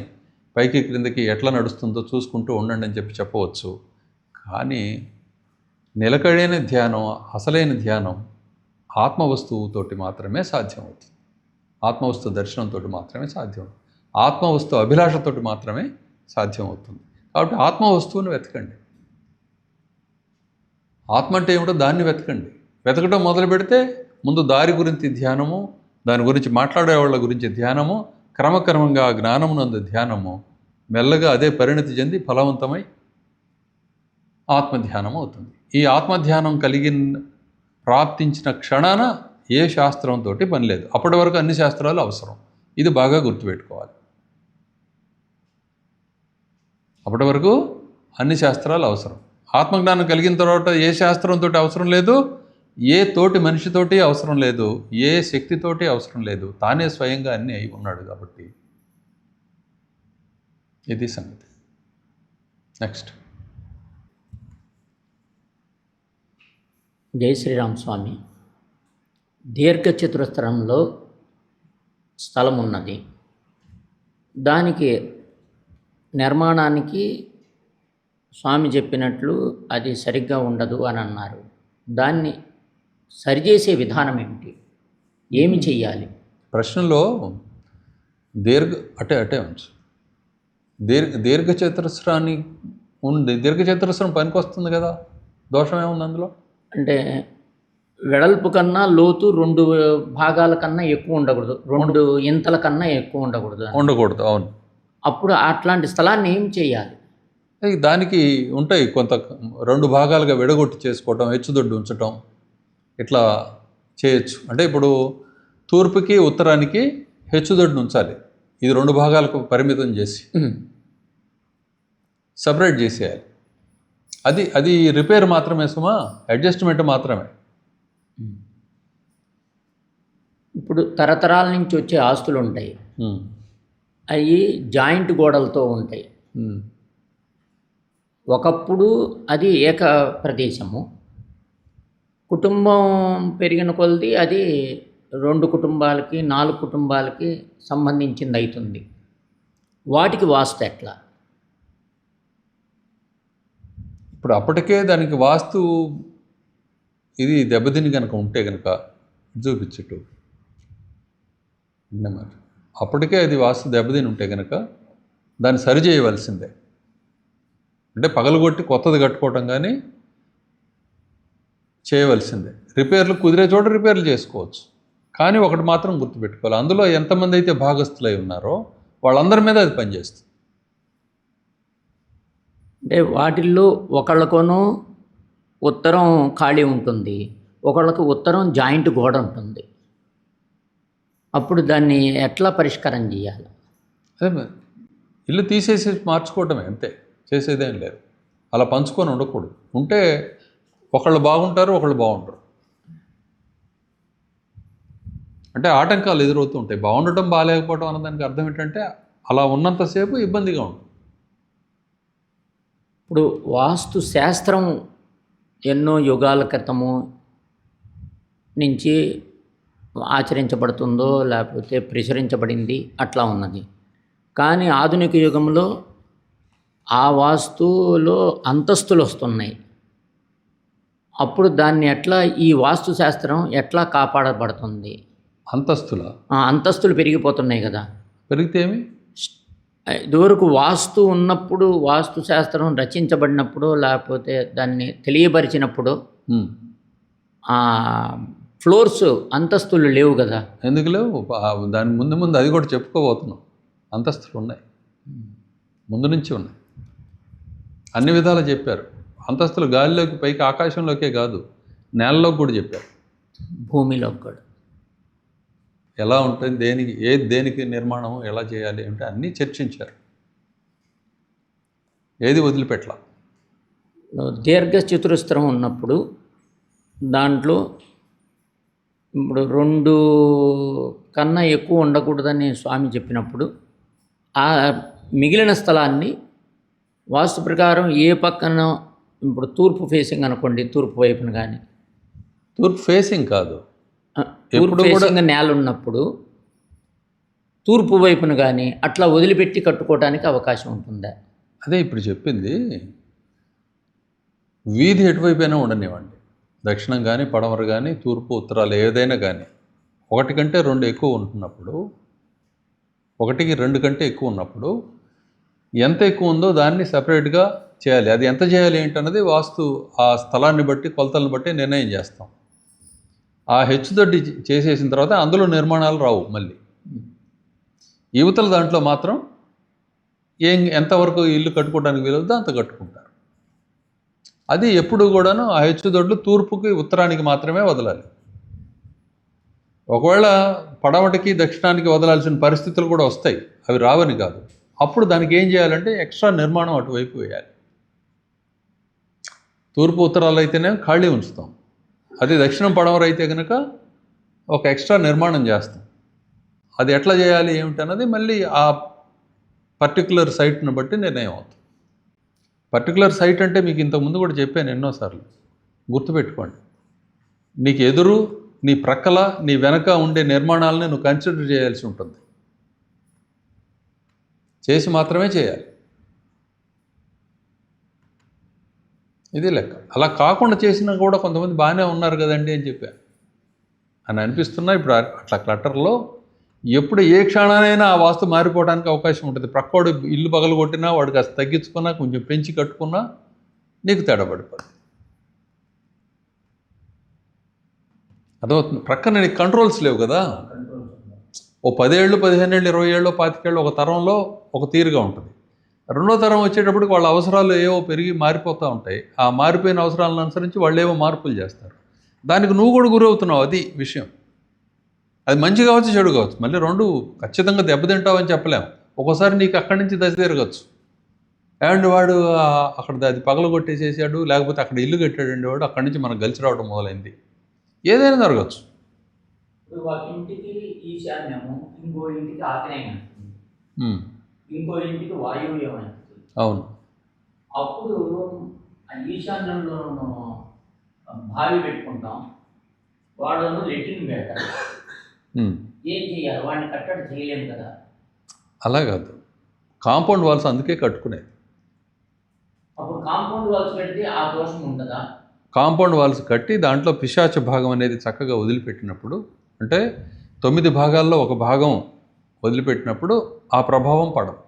పైకి క్రిందకి ఎట్లా నడుస్తుందో చూసుకుంటూ ఉండండి అని చెప్పి చెప్పవచ్చు. కానీ నిలకడైన ధ్యానం, అసలైన ధ్యానం ఆత్మవస్తువుతోటి మాత్రమే సాధ్యమవుతుంది. ఆత్మవస్తు దర్శనంతో మాత్రమే సాధ్యం, ఆత్మవస్తు అభిలాషతోటి మాత్రమే సాధ్యమవుతుంది. కాబట్టి ఆత్మవస్తువుని వెతకండి. ఆత్మ అంటే ఏమిటో దాన్ని వెతకండి. వెతకడం మొదలు పెడితే ముందు దారి గురించి ధ్యానము, దాని గురించి మాట్లాడే వాళ్ళ గురించి ధ్యానము, క్రమక్రమంగా ఆ జ్ఞానమునందు ధ్యానము, మెల్లగా అదే పరిణతి చెంది ఫలవంతమై ఆత్మధ్యానం అవుతుంది. ఈ ఆత్మధ్యానం ప్రాప్తించిన క్షణాన ఏ శాస్త్రంతో పని లేదు. అప్పటి వరకు అన్ని శాస్త్రాలు అవసరం. ఇది బాగా గుర్తుపెట్టుకోవాలి. అప్పటి వరకు అన్ని శాస్త్రాలు అవసరం. ఆత్మజ్ఞానం కలిగిన తర్వాత ఏ శాస్త్రంతో అవసరం లేదు, ఏ తోటి మనిషితోటి అవసరం లేదు, ఏ శక్తితోటి అవసరం లేదు. తానే స్వయంగా అన్నీ అయి ఉన్నాడు కాబట్టి ఇది సంగతి. నెక్స్ట్. జై శ్రీరామ్ స్వామి. దీర్ఘచతురస్రంలో స్థలం ఉన్నది. దానికి నిర్మాణానికి స్వామి చెప్పినట్లు అది సరిగ్గా ఉండదు అని అన్నారు. దాన్ని సరిచేసే విధానం ఏమిటి? ఏమి చెయ్యాలి? ప్రశ్నలో అటే ఉంచు. దీర్ఘచతురస్రాన్ని ఉంది. దీర్ఘచతురస్రం పనికి వస్తుంది కదా, దోషం ఏముంది అందులో? అంటే వెడల్పు కన్నా లోతు 2 భాగాల కన్నా ఎక్కువ ఉండకూడదు, 2 ఇంతల కన్నా ఎక్కువ ఉండకూడదు. ఉండకూడదు, అవును. అప్పుడు అట్లాంటి స్థలాన్ని ఏం చేయాలి? దానికి ఉంటాయి కొంత 2 భాగాలుగా విడగొట్టి చేసుకోవటం, హెచ్చుదొడ్డు ఉంచటం, ఇట్లా చేయొచ్చు. అంటే ఇప్పుడు తూర్పుకి ఉత్తరానికి హెచ్చుదొడ్డు ఉంచాలి. ఇది 2 భాగాలకు పరిమితం చేసి సపరేట్ చేసేయాలి. అది రిపేర్ మాత్రమే సుమా, అడ్జస్ట్మెంట్ మాత్రమే. ఇప్పుడు తరతరాల నుంచి వచ్చే ఆస్తులు ఉంటాయి, అవి జాయింట్ గోడలతో ఉంటాయి. ఒకప్పుడు అది ఏక ప్రదేశము, కుటుంబం పెరిగిన కొలది అది 2 కుటుంబాలకి 4 కుటుంబాలకి సంబంధించింది అవుతుంది. వాటికి వాస్తు ఎట్లా? ఇప్పుడు అప్పటికే దానికి వాస్తు ఇది దెబ్బతిని కనుక ఉంటే కనుక చూపించటు మరి అప్పటికే అది వాస్తు దెబ్బతిని ఉంటే కనుక దాన్ని సరి చేయవలసిందే. అంటే పగలగొట్టి కొత్తది కట్టుకోవటం కానీ చేయవలసిందే. రిపేర్లు కుదిరే చోట రిపేర్లు చేసుకోవచ్చు. కానీ ఒకటి మాత్రం గుర్తుపెట్టుకోవాలి, అందులో ఎంతమంది అయితే భాగస్థులై ఉన్నారో వాళ్ళందరి మీద అది పనిచేస్తుంది. అంటే వాటిల్లో ఒకళ్ళకోనూ ఉత్తరం ఖాళీ ఉంటుంది, ఒకళ్ళకు ఉత్తరం జాయింట్ గోడ ఉంటుంది. అప్పుడు దాన్ని ఎట్లా పరిష్కారం చేయాలి? అదే మరి ఇల్లు తీసేసి మార్చుకోవటమే, అంతే, చేసేదేం లేదు. అలా పంచుకొని ఉండకూడదు. ఉంటే ఒకళ్ళు బాగుంటారు, ఒకళ్ళు బాగుంటారు. అంటే ఆటంకాలు ఎదురవుతూ ఉంటాయి. బాగుండటం బాగాలేకపోవడం అన్నదానికి అర్థం ఏంటంటే అలా ఉన్నంతసేపు ఇబ్బందిగా ఉంటుంది. ఇప్పుడు వాస్తు శాస్త్రం ఎన్నో యుగాల క్రితము నుంచి ఆచరించబడుతుందో లేకపోతే ప్రచురించబడింది అట్లా ఉన్నది. కానీ ఆధునిక యుగంలో ఆ వాస్తులో అంతస్తులు వస్తున్నాయి. అప్పుడు దాన్ని ఎట్లా, ఈ వాస్తు శాస్త్రం ఎట్లా కాపాడబడుతుంది? అంతస్తులు పెరిగిపోతున్నాయి కదా. పెరిగితే ఏమి? ఇదివరకు వాస్తు ఉన్నప్పుడు, వాస్తు శాస్త్రం రచించబడినప్పుడు లేకపోతే దాన్ని తెలియపరిచినప్పుడు ఫ్లోర్స్ అంతస్తులు లేవు కదా. ఎందుకు లేవు? దాని ముందు అది కూడా చెప్పుకోబోతున్నాం. అంతస్తులు ఉన్నాయి, ముందు నుంచి ఉన్నాయి. అన్ని విధాలు చెప్పారు. అంతస్తులు గాలిలోకి, పైకి ఆకాశంలోకే కాదు, నేలలోకి కూడా చెప్పారు, భూమిలోకి కూడా. ఎలా ఉంటుంది, దేనికి నిర్మాణం ఎలా చేయాలి అంటే అన్నీ చర్చించారు. ఏది వదిలిపెట్టలా. దీర్ఘ చతురస్రం ఉన్నప్పుడు దాంట్లో ఇప్పుడు 2 కన్నా ఎక్కువ ఉండకూడదని స్వామి చెప్పినప్పుడు ఆ మిగిలిన స్థలాన్ని వాస్తు ప్రకారం ఏ పక్కన, ఇప్పుడు తూర్పు ఫేసింగ్ అనుకోండి, తూర్పు వైపున కానీ, తూర్పు ఫేసింగ్ కాదు, తూర్పు ఫేసింగ్ నేల ఉన్నప్పుడు తూర్పు వైపున కానీ అట్లా వదిలిపెట్టి కట్టుకోవడానికి అవకాశం ఉంటుందా? అదే ఇప్పుడు చెప్పింది. వీధి ఎటువైపైనా ఉండనివ్వండి, దక్షిణం కానీ పడమర కానీ తూర్పు ఉత్తరాలు ఏదైనా కానీ, 1 కంటే 2 ఎక్కువ ఉంటున్నప్పుడు, 1కి 2 కంటే ఎక్కువ ఉన్నప్పుడు ఎంత ఎక్కువ ఉందో దాన్ని సపరేట్గా చేయాలి. అది ఎంత చేయాలి ఏంటన్నది వాస్తు ఆ స్థలాన్ని బట్టి, కొలతలను బట్టి నిర్ణయం చేస్తాం. ఆ హెచ్చుదొడ్డి చేసేసిన తర్వాత అందులో నిర్మాణాలు రావు. మళ్ళీ యువతల దాంట్లో మాత్రం ఎంతవరకు ఇల్లు కట్టుకోవడానికి వీలవుతుందో అంత కట్టుకుంటారు. అది ఎప్పుడు కూడాను ఆ హెచ్చుదొడ్లు తూర్పుకి ఉత్తరానికి మాత్రమే వదలాలి. ఒకవేళ పడమటికి దక్షిణానికి వదలాల్సిన పరిస్థితులు కూడా వస్తాయి, అవి రావని కాదు. అప్పుడు దానికి ఏం చేయాలంటే ఎక్స్ట్రా నిర్మాణం అటువైపు వేయాలి. తూర్పు ఉత్తరాలు అయితేనే ఖాళీ ఉంచుతాం, అది దక్షిణం పడమర అయితే కనుక ఒక ఎక్స్ట్రా నిర్మాణం చేస్తాం. అది ఎట్లా చేయాలి ఏమిటన్నది మళ్ళీ ఆ పర్టికులర్ సైట్ను బట్టి నిర్ణయం అవుతుంది. పర్టికులర్ సైట్ అంటే మీకు ఇంతకుముందు కూడా చెప్పాను ఎన్నోసార్లు, గుర్తుపెట్టుకోండి. నీకు ఎదురు, నీ ప్రక్కల, నీ వెనక ఉండే నిర్మాణాలని నువ్వు కన్సిడర్ చేయాల్సి ఉంటుంది. చేసి మాత్రమే చేయాలి, ఇది లెక్క. అలా కాకుండా చేసినా కూడా కొంతమంది బాగానే ఉన్నారు కదండి అని చెప్పాను అని అనిపిస్తున్నా. ఇప్పుడు అట్లా క్లటర్లో ఎప్పుడు ఏ క్షణానైనా ఆ వాస్తు మారిపోవడానికి అవకాశం ఉంటుంది. ప్రక్కోడు ఇల్లు పగలు కొట్టినా, వాడికి కాస్త తగ్గించుకున్నా, కొంచెం పెంచి కట్టుకున్నా నీకు తేడా పడిపోతుంది. అర్థమవుతుంది? ప్రక్కన నీకు కంట్రోల్స్ లేవు కదా. ఓ 10 ఏళ్ళు, 15 ఏళ్ళు, 20 ఏళ్ళు, 25 ఏళ్ళు ఒక తరంలో ఒక తీరుగా ఉంటుంది. రెండో తరం వచ్చేటప్పటికి వాళ్ళ అవసరాలు ఏవో పెరిగి మారిపోతూ ఉంటాయి. ఆ మారిపోయిన అవసరాలను అనుసరించి వాళ్ళు ఏవో మార్పులు చేస్తారు. దానికి నువ్వు కూడా గురవుతున్నావు, అది విషయం. అది మంచి కావచ్చు, చెడు కావచ్చు. మళ్ళీ రెండు ఖచ్చితంగా దెబ్బతింటావని చెప్పలేము. ఒక్కోసారి నీకు అక్కడి నుంచి దశ తిరగచ్చు. ఏమండి వాడు అక్కడ అది పగలగొట్టేసేసాడు, లేకపోతే అక్కడ ఇల్లు కట్టాడండి వాడు, అక్కడి నుంచి మనకు కలిసి రావడం మొదలైంది. ఏదైనా జరగచ్చు. ఇప్పుడు ఒక ఇంటికి ఈశాన్యము, ఇంకో ఇంటికి ఆగ్నేయం అంటుంది, ఇంకో ఇంటికి వాయువ్యం అంటుంది. అవును. అప్పుడు ఆ ఈశాన్యంలో బావి పెట్టుకుంటాం, వాడు లెట్రిన్ పెడతాడు. ఏం చేయాలి? వాడిని కట్టడి చేయలేము కదా. అలా కాదు, కాంపౌండ్ వాల్స్ అందుకే కట్టుకునేది. అప్పుడు కాంపౌండ్ వాల్స్ కడితే ఆ దోషం ఉంటుందా? కాంపౌండ్ వాల్స్ కట్టి దాంట్లో పిశాచ భాగం అనేది చక్కగా వదిలిపెట్టినప్పుడు, అంటే 9 భాగాల్లో ఒక భాగం వదిలిపెట్టినప్పుడు ఆ ప్రభావం పడదు.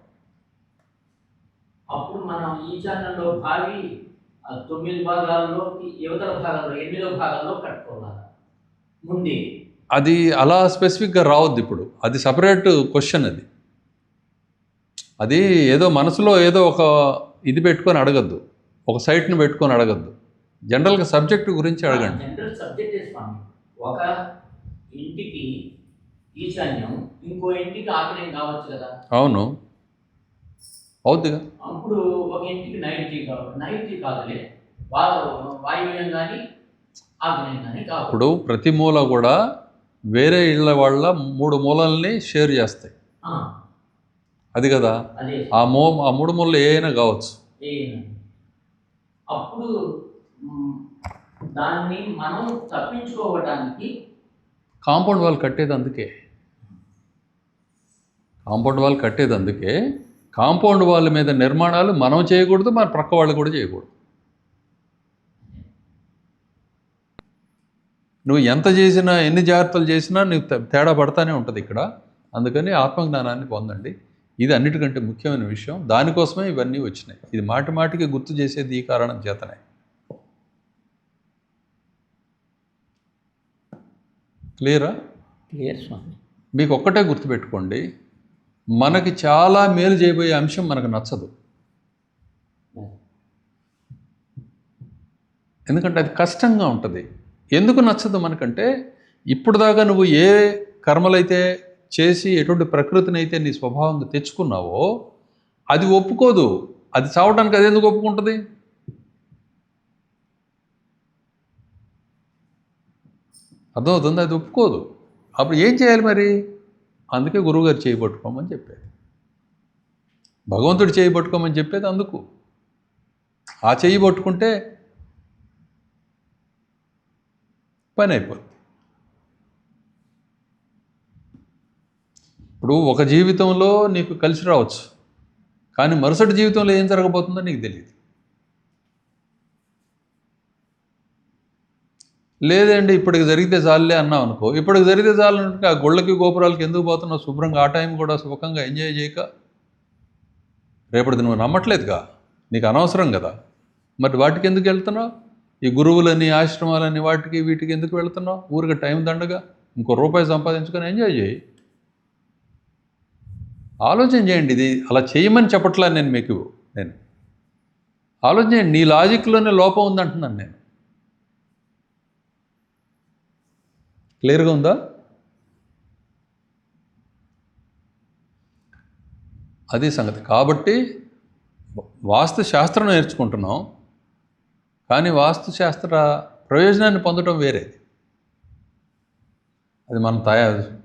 అప్పుడు మనం ఈశాన్యంలో బావి 9 భాగాల్లోకి యువతల భాగంలో 8వ భాగంలో కట్టుకోవాలి ముందే. అది అలా స్పెసిఫిక్గా రావద్దు. ఇప్పుడు అది సపరేట్ క్వశ్చన్. అది ఏదో మనసులో ఏదో ఒక ఇది పెట్టుకొని అడగద్దు, ఒక సైట్ని పెట్టుకొని అడగద్దు. జనరల్గా సబ్జెక్టు గురించి అడగండి. జనరల్ సబ్జెక్ట్ స్వామి, ఒక ఇంటికి ఈశాన్యం, ఇంకో ఇంటికి ఆగ్నేయం కావచ్చు కదా. అవును, అవుద్దిగా. అప్పుడు ఒక ఇంటికి నైరుతి కావచ్చు, నైరుతి కాదులే, వాయువ్యం కానీ ఆగ్నేయం కానీ కావచ్చు. ఇప్పుడు ప్రతి మూల కూడా వేరే ఇళ్ళ వాళ్ళ 3 మూలల్ని షేర్ చేస్తాయి. అది కదా, ఆ 3 మూలలు ఏ అయినా కావచ్చు. అప్పుడు దాన్ని మనం తప్పించుకోవడానికి కాంపౌండ్ వాల్ కట్టేది అందుకే. కాంపౌండ్ వాల్ కట్టేది అందుకే. కాంపౌండ్ వాల్ మీద నిర్మాణాలు మనం చేయకూడదు, మన ప్రక్క వాళ్ళు కూడా చేయకూడదు. నువ్వు ఎంత చేసినా, ఎన్ని జాగ్రత్తలు చేసినా నీకు తేడా పడతానే ఉంటుంది ఇక్కడ. అందుకని ఆత్మజ్ఞానాన్ని పొందండి. ఇది అన్నిటికంటే ముఖ్యమైన విషయం. దానికోసమే ఇవన్నీ వచ్చినాయి. ఇది మాటి మాటికి గుర్తు చేసేది ఈ కారణం చేతనే. క్లియరా? క్లియర్ స్వామి. మీకు ఒక్కటే గుర్తుపెట్టుకోండి, మనకి చాలా మేలు చేయబోయే అంశం మనకు నచ్చదు. ఎందుకంటే అది కష్టంగా ఉంటుంది. ఎందుకు నచ్చదు మనకంటే, ఇప్పుడు దాకా నువ్వు ఏ కర్మలైతే చేసి ఎటువంటి ప్రకృతిని అయితే నీ స్వభావంగా తెచ్చుకున్నావో అది ఒప్పుకోదు. అది చావడానికి అది ఎందుకు ఒప్పుకుంటుంది? అర్థమవుతుంది? అది ఒప్పుకోదు. అప్పుడు ఏం చేయాలి మరి? అందుకే గురువుగారు చేయి పట్టుకోమని చెప్పేది, భగవంతుడు చేయి పట్టుకోమని చెప్పేది అందుకు. ఆ చెయ్యి పట్టుకుంటే పని అయిపోతుంది. ఇప్పుడు ఒక జీవితంలో నీకు కలిసి రావచ్చు, కానీ మరుసటి జీవితంలో ఏం జరగబోతుందో నీకు తెలియదు. లేదండి ఇప్పటికి జరిగితే చాలులే అన్నావు అనుకో, ఇప్పటికి జరిగితే చాలంటే ఆ గుళ్ళకి గోపురాలకి ఎందుకు పోతున్నావు? శుభ్రంగా ఆ టైం కూడా సుఖంగా ఎంజాయ్ చేయక రేపటిది నువ్వు నమ్మట్లేదుగా, నీకు అనవసరం కదా. మరి వాటికి ఎందుకు వెళ్తున్నావు? ఈ గురువులని, ఆశ్రమాలని, వాటికి వీటికి ఎందుకు వెళ్తున్నావు? ఊరికి టైం దండగా ఇంకో రూపాయి సంపాదించుకొని ఎంజాయ్ చేయి. ఆలోచన చేయండి. ఇది అలా చేయమని చెప్పట్లా నేను ఆలోచన చేయండి. నీ లాజిక్లోనే లోపం ఉందంటున్నాను నేను. క్లియర్గా ఉందా? అది సంగతి. కాబట్టి వాస్తు శాస్త్రం నేర్చుకుంటున్నాం, కానీ వాస్తు శాస్త్ర ప్రయోజనాన్ని పొందడం వేరేది. అది మనం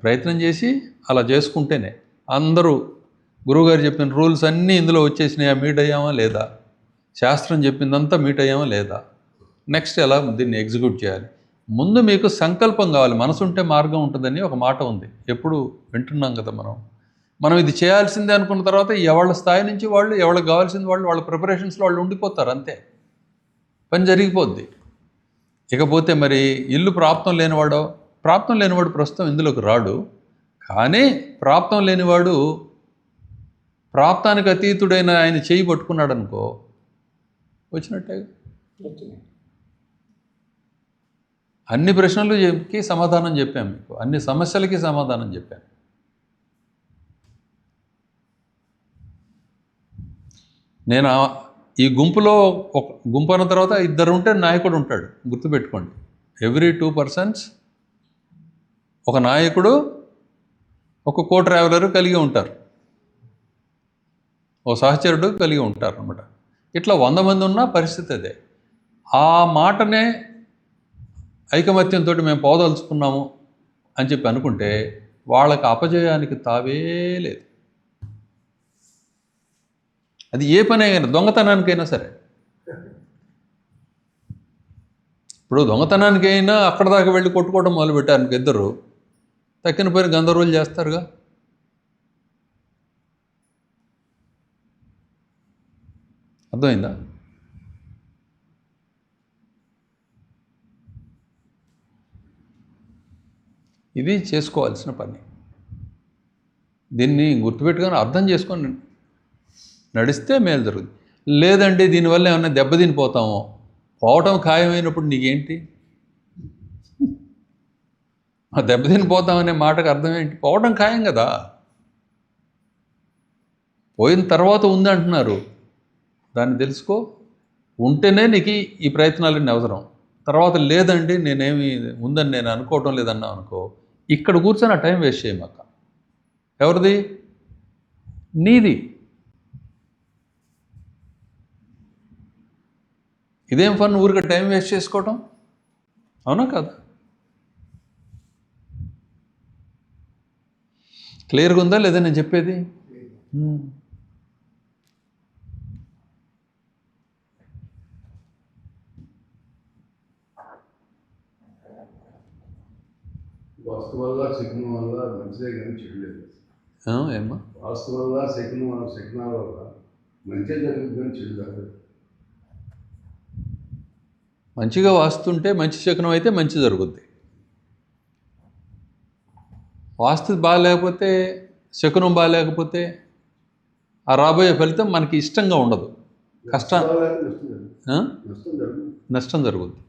ప్రయత్నం చేసి అలా చేసుకుంటేనే. అందరూ గురువుగారు చెప్పిన రూల్స్ అన్నీ ఇందులో వచ్చేసినాయా, మీట్ అయ్యామా లేదా? శాస్త్రం చెప్పిందంతా మీట్ అయ్యామా లేదా? నెక్స్ట్ ఎలా దీన్ని ఎగ్జిక్యూట్ చేయాలి? ముందు మీకు సంకల్పం కావాలి. మనసు ఉంటే మార్గం ఉంటుందని ఒక మాట ఉంది, ఎప్పుడు వింటున్నాం కదా మనం ఇది చేయాల్సిందే అనుకున్న తర్వాత ఎవళ్ళ స్థాయి నుంచి వాళ్ళు, ఎవరికి కావాల్సింది వాళ్ళు, వాళ్ళ ప్రిపరేషన్స్లో వాళ్ళు ఉండిపోతారు, అంతే పని జరిగిపోద్ది. ఇకపోతే మరి ఇల్లు ప్రాప్తం లేనివాడు ప్రస్తుతం ఇందులోకి రాడు. కానీ ప్రాప్తం లేనివాడు ప్రాప్తానికి అతీతుడైన ఆయన చేయి పట్టుకున్నాడు అనుకో, వచ్చినట్టే. అన్ని ప్రశ్నలకి సమాధానం చెప్పాం మీకు, అన్ని సమస్యలకి సమాధానం చెప్పాను. నేను ఈ గుంపులో ఒక గుంపు అన్న తర్వాత ఇద్దరు ఉంటే నాయకుడు ఉంటాడు, గుర్తుపెట్టుకోండి. ఎవ్రీ 2 persons ఒక నాయకుడు ఒక కో ట్రావెలర్ కలిగి ఉంటారు, ఓ సహచరుడు కలిగి ఉంటారు అనమాట. ఇట్లా 100 మంది ఉన్న పరిస్థితి అదే. ఆ మాటనే ఐకమత్యంతో మేము పోదలుచుకున్నాము అని చెప్పి అనుకుంటే వాళ్ళకి అపజయానికి తావే లేదు. అది ఏ పని అయినా, దొంగతనానికైనా సరే. ఇప్పుడు దొంగతనానికైనా అక్కడ దాకా వెళ్ళి కొట్టుకోవడం మొదలుపెట్టారు ఇద్దరు, తక్కిన పని గందరగోళం చేస్తారుగా. అర్థమైందా? ఇది చేసుకోవాల్సిన పని. దీన్ని గుర్తుపెట్టుకొని అర్థం చేసుకొని నడిస్తే మేలు జరుగుతుంది. లేదండి దీనివల్ల ఏమన్నా దెబ్బతినిపోతామో, పోవటం ఖాయమైనప్పుడు నీకేంటి? ఆ దెబ్బతినిపోతామనే మాటకు అర్థం ఏంటి? పోవటం ఖాయం కదా. పోయిన తర్వాత ఉంది అంటున్నారు, దాన్ని తెలుసుకో. ఉంటేనే నీకు ఈ ప్రయత్నాలన్నీ అవసరం. తర్వాత లేదండి నేనేమి ఉందని నేను అనుకోవటం లేదన్నా అనుకో, ఇక్కడ కూర్చొని ఆ టైం వేస్ట్ చేయమాక. ఎవరిది? నీది. ఇదేం ఫన్ ఊరికే టైం వేస్ట్ చేసుకోవటం, అవునా కాదా? క్లియర్గా ఉందా లేదా నేను చెప్పేది? వాస్తు వల్ల శకునం వల్ల మంచిదే కానీ చెడు లేదు. ఏమ్మా? వాస్తు వల్ల శకునాల వల్ల మంచిగా జరుగుతుంది కానీ చెడు జరగదు. మంచిగా వాస్తుంటే మంచి శకునం అయితే మంచి జరుగుద్ది. వాస్తు బాగాలేకపోతే, శకునం బాగాలేకపోతే ఆ రాబోయే ఫలితం మనకి ఇష్టంగా ఉండదు, నష్టం జరుగుద్ది,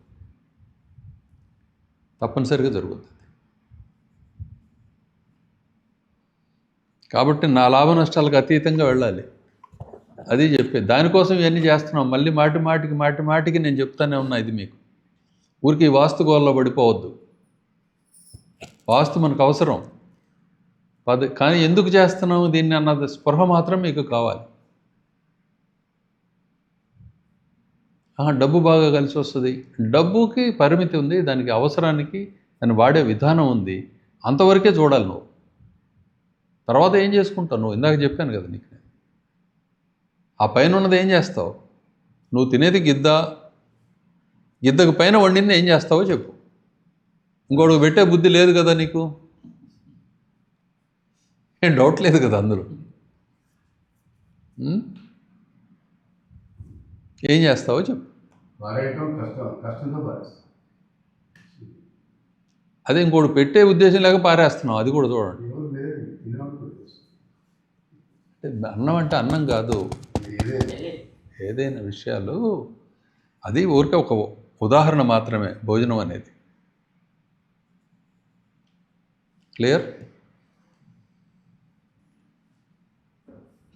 తప్పనిసరిగా జరుగుద్ది. కాబట్టి నా లాభ నష్టాలకు అతీతంగా వెళ్ళాలి, అది చెప్పేది. దానికోసం ఇవన్నీ చేస్తున్నాం. మళ్ళీ మాటికి నేను చెప్తానే ఉన్నా, ఇది మీకు ఊరికి వాస్తు గోల్లో పడిపోవద్దు. వాస్తు మనకు అవసరం, కానీ ఎందుకు చేస్తున్నాము దీన్ని అన్నది స్పృహ మాత్రం మీకు కావాలి. డబ్బు బాగా కలిసి వస్తుంది, డబ్బుకి పరిమితి ఉంది, దానికి అవసరానికి దాన్ని వాడే విధానం ఉంది, అంతవరకే చూడాలి నువ్వు. తర్వాత ఏం చేసుకుంటావు? నువ్వు ఇందాక చెప్పాను కదా నీకు, ఆ పైన ఉన్నది ఏం చేస్తావు? నువ్వు తినేది గిద్దకు పైన వండింది ఏం చేస్తావో చెప్పు. ఇంకోటి పెట్టే బుద్ధి లేదు కదా నీకు, ఏం డౌట్ లేదు కదా అందులో. ఏం చేస్తావో చెప్పు. అదే ఇంకోటి పెట్టే ఉద్దేశం లేక పారేస్తున్నావు, అది కూడా చూడండి. అన్నం అంటే అన్నం కాదు, ఏదైనా విషయాలు అది ఊరికే ఒక ఉదాహరణ మాత్రమే భోజనం అనేది. క్లియర్?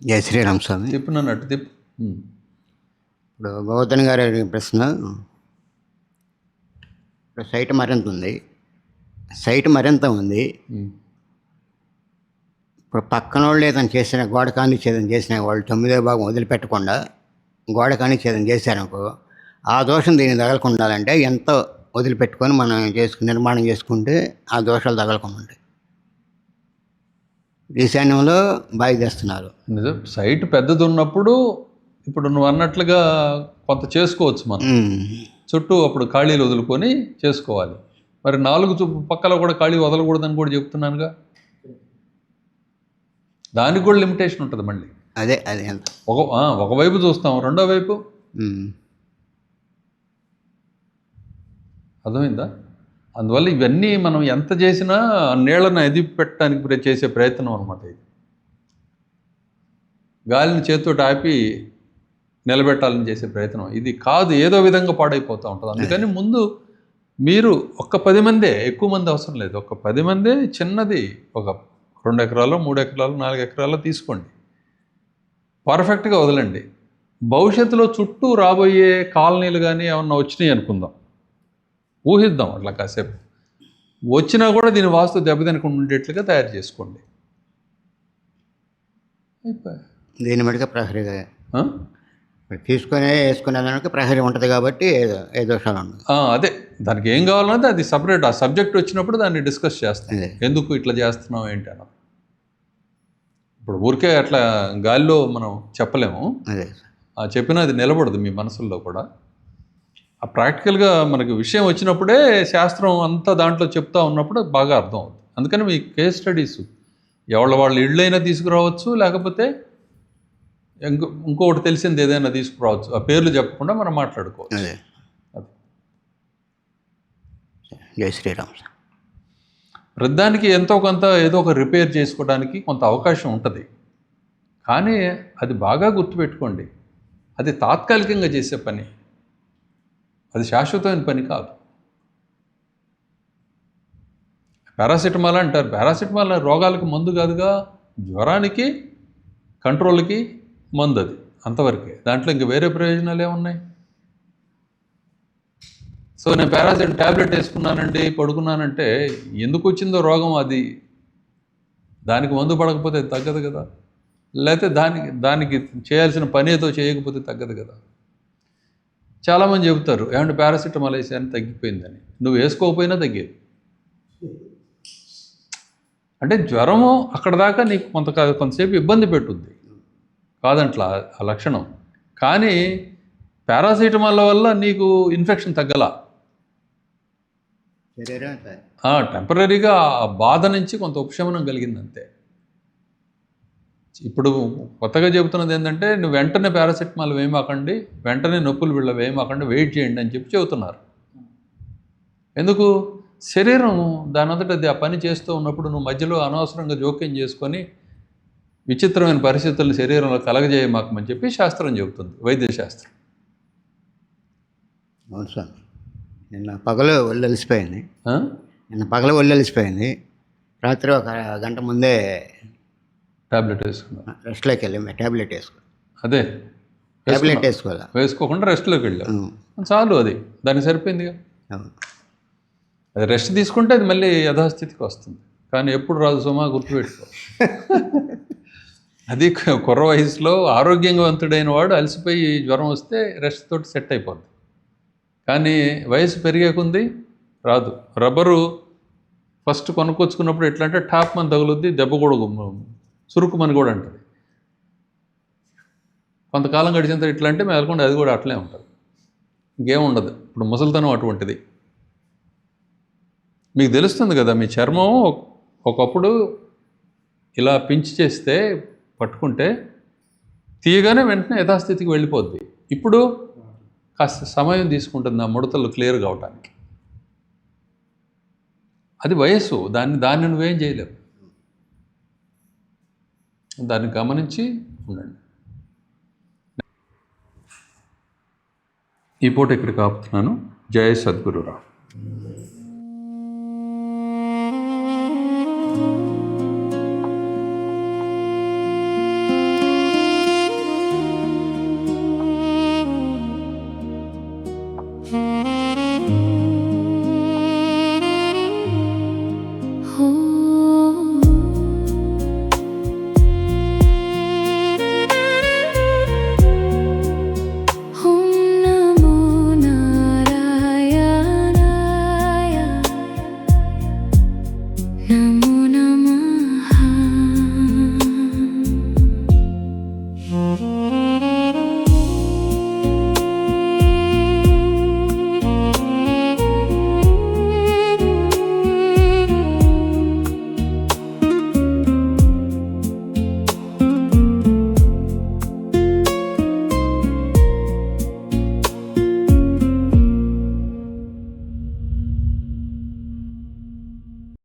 జై శ్రీరామ్ స్వామి. తిప్పు నన్ను అటు తిప్పు. ఇప్పుడు గౌతమ్ గారు అడిగిన ప్రశ్న, ఇప్పుడు సైట్ మరింత ఉంది. ఇప్పుడు పక్కన వాళ్ళు ఏదైనా చేసిన గోడ కానిచ్చేదని చేసిన వాళ్ళు 9వ భాగం వదిలిపెట్టకుండా గోడ కానిచ్చేదని చేశారనుకో, ఆ దోషం దీన్ని తగలకుండా ఉండాలంటే ఎంత వదిలిపెట్టుకొని మనం నిర్మాణం చేసుకుంటే ఆ దోషాలు తగలకుండా ఉంటాయి. ఈశాన్యంలో బావి తెస్తున్నారు. నిజం, సైట్ పెద్దది ఉన్నప్పుడు ఇప్పుడు నువ్వు అన్నట్లుగా కొంత చేసుకోవచ్చు మనం. చుట్టూ అప్పుడు ఖాళీలు వదులుకొని చేసుకోవాలి. మరి 4 పక్కల కూడా ఖాళీ వదలకూడదని కూడా చెప్తున్నానుగా. దానికి కూడా లిమిటేషన్ ఉంటుంది మళ్ళీ. అదే ఒకవైపు చూస్తాం, రెండో వైపు అర్థమైందా? అందువల్ల ఇవన్నీ మనం ఎంత చేసినా నీళ్ళను ఎదిపి పెట్టడానికి చేసే ప్రయత్నం అనమాట. ఇది గాలిని చేతితో ఆపి నిలబెట్టాలని చేసే ప్రయత్నం ఇది కాదు, ఏదో విధంగా పాడైపోతూ ఉంటుంది. అందుకని ముందు మీరు 10 మందే, ఎక్కువ మంది అవసరం లేదు, 10 మందే చిన్నది, ఒక 2 ఎకరాలు 3 ఎకరాలు 4 ఎకరాలు తీసుకోండి, పర్ఫెక్ట్గా వదలండి. భవిష్యత్తులో చుట్టూ రాబోయే కాలనీలు కానీ ఏమన్నా వచ్చినాయి అనుకుందాం, ఊహిద్దాం అట్లా కాసేపు. వచ్చినా కూడా దీని వాస్తు దెబ్బతినకుండా ఉండేట్లుగా తయారు చేసుకోండి. దీని మటుకు ప్రహరీగా ఆ? తీసుకొని వేసుకునే దానికి ప్రహరీ ఉంటుంది కాబట్టి ఏ దోషాలు ఉండదు. అదే దానికి ఏం కావాలంటే అది సపరేట్, ఆ సబ్జెక్ట్ వచ్చినప్పుడు దాన్ని డిస్కస్ చేస్తాం, అదే. ఎందుకు ఇట్లా చేస్తున్నాం ఏంటి అన్న. ఇప్పుడు ఊరికే అట్లా గాలిలో మనం చెప్పలేము, అదే చెప్పినా అది నిలబడదు మీ మనసుల్లో కూడా. ఆ ప్రాక్టికల్గా మనకి విషయం వచ్చినప్పుడే శాస్త్రం అంతా దాంట్లో చెప్తా ఉన్నప్పుడు బాగా అర్థం అవుతుంది. అందుకని మీ కేస్ స్టడీస్ వాళ్ళ ఇళ్ళైనా తీసుకురావచ్చు, లేకపోతే ఇంకొకటి తెలిసింది ఏదైనా తీసుకురావచ్చు. ఆ పేర్లు చెప్పకుండా మనం మాట్లాడుకోవచ్చు. అదే. జై శ్రీరామ్. ప్రతిదానికి ఎంతో కొంత ఏదో ఒక రిపేర్ చేసుకోవడానికి కొంత అవకాశం ఉంటుంది. కానీ అది బాగా గుర్తుపెట్టుకోండి, అది తాత్కాలికంగా చేసే పని, అది శాశ్వతమైన పని కాదు. పారాసిటమాల్ అంటారు, పారాసిటమాల్ రోగాలకి మందు కాదుగా, జ్వరానికి కంట్రోల్కి మందు, అది అంతవరకే. దాంట్లో ఇంక వేరే ప్రయోజనాలు ఏమున్నాయి? సో నేను పారాసిటమాల్ ట్యాబ్లెట్ వేసుకున్నానండి, పడుకున్నానంటే ఎందుకు వచ్చిందో రోగం, అది దానికి మందు పడకపోతే తగ్గదు కదా, లేకపోతే దానికి చేయాల్సిన పని ఏదో చేయకపోతే తగ్గదు కదా. చాలామంది చెబుతారు, ఏమంటే పారాసిటమాల్ వేసాను తగ్గిపోయిందని. నువ్వు వేసుకోకపోయినా తగ్గేది. అంటే జ్వరము అక్కడ దాకా నీకు కొంతసేపు ఇబ్బంది పెట్టుద్ది, కాదంట్లా ఆ లక్షణం. కానీ పారాసిటమాల్ వల్ల నీకు ఇన్ఫెక్షన్ తగ్గలా, టెంపరీగా ఆ బాధ నుంచి కొంత ఉపశమనం కలిగింది అంతే. ఇప్పుడు కొత్తగా చెబుతున్నది ఏంటంటే, నువ్వు వెంటనే పారాసిటమాల్ వేయమాకండి, వెంటనే నొప్పులు బిళ్ళ వేయమాకండి, వెయిట్ చేయండి అని చెప్పి చెబుతున్నారు. ఎందుకు? శరీరం దాని అంతటా అది ఆ పని చేస్తూ ఉన్నప్పుడు నువ్వు మధ్యలో అనవసరంగా జోక్యం చేసుకొని విచిత్రమైన పరిస్థితులను శరీరంలో కలగజేయమాకమని చెప్పి శాస్త్రం చెబుతుంది, వైద్యశాస్త్రం. అవును సార్. నిన్న పగలు ఒళ్ళు అలిసిపోయింది, రాత్రి ఒక గంట ముందే ట్యాబ్లెట్ వేసుకున్నా, రెస్ట్లోకి వెళ్ళి ట్యాబ్లెట్ అదే ట్యాబ్లెట్ వేసుకోవాలి, వేసుకోకుండా రెస్ట్లోకి వెళ్ళాం, చాలు, అది దానికి సరిపోయిందిగా. అది రెస్ట్ తీసుకుంటే అది మళ్ళీ యథాస్థితికి వస్తుంది. కానీ ఎప్పుడు రాదు సుమా, గుర్తుపెట్టుకో. అది కుర్ర వయసులో ఆరోగ్యవంతుడైన వాడు అలసిపోయి జ్వరం వస్తే రెస్ట్ తోటి సెట్ అయిపోద్ది. కానీ వయసు పెరిగేకుంది రాదు. రబ్బరు ఫస్ట్ కొనుక్కొచ్చుకున్నప్పుడు ఎట్లా అంటే టాప్ మన తగులుద్ది, దెబ్బ కూడా చురుకుమని కూడా అంటుంది. కొంతకాలం గడిచిన తర్వాత ఇట్లా అంటే మేలకుండా అది కూడా అట్లే ఉంటుంది, ఇంకేముండదు. ఇప్పుడు ముసలితనం అటువంటిది. మీకు తెలుస్తుంది కదా, మీ చర్మం ఒకప్పుడు ఇలా పించి చేస్తే పట్టుకుంటే తీయగానే వెంటనే యథాస్థితికి వెళ్ళిపోద్ది. ఇప్పుడు కాస్త సమయం తీసుకుంటుంది ఆ ముడతలు క్లియర్ కావటానికి. అది వయస్సు, దాన్ని నువ్వేం చేయలేవు. దాన్ని గమనించి ఉండండి. ఈ పూట ఇక్కడికి ఆపుతున్నాను. జయ సద్గురురావు.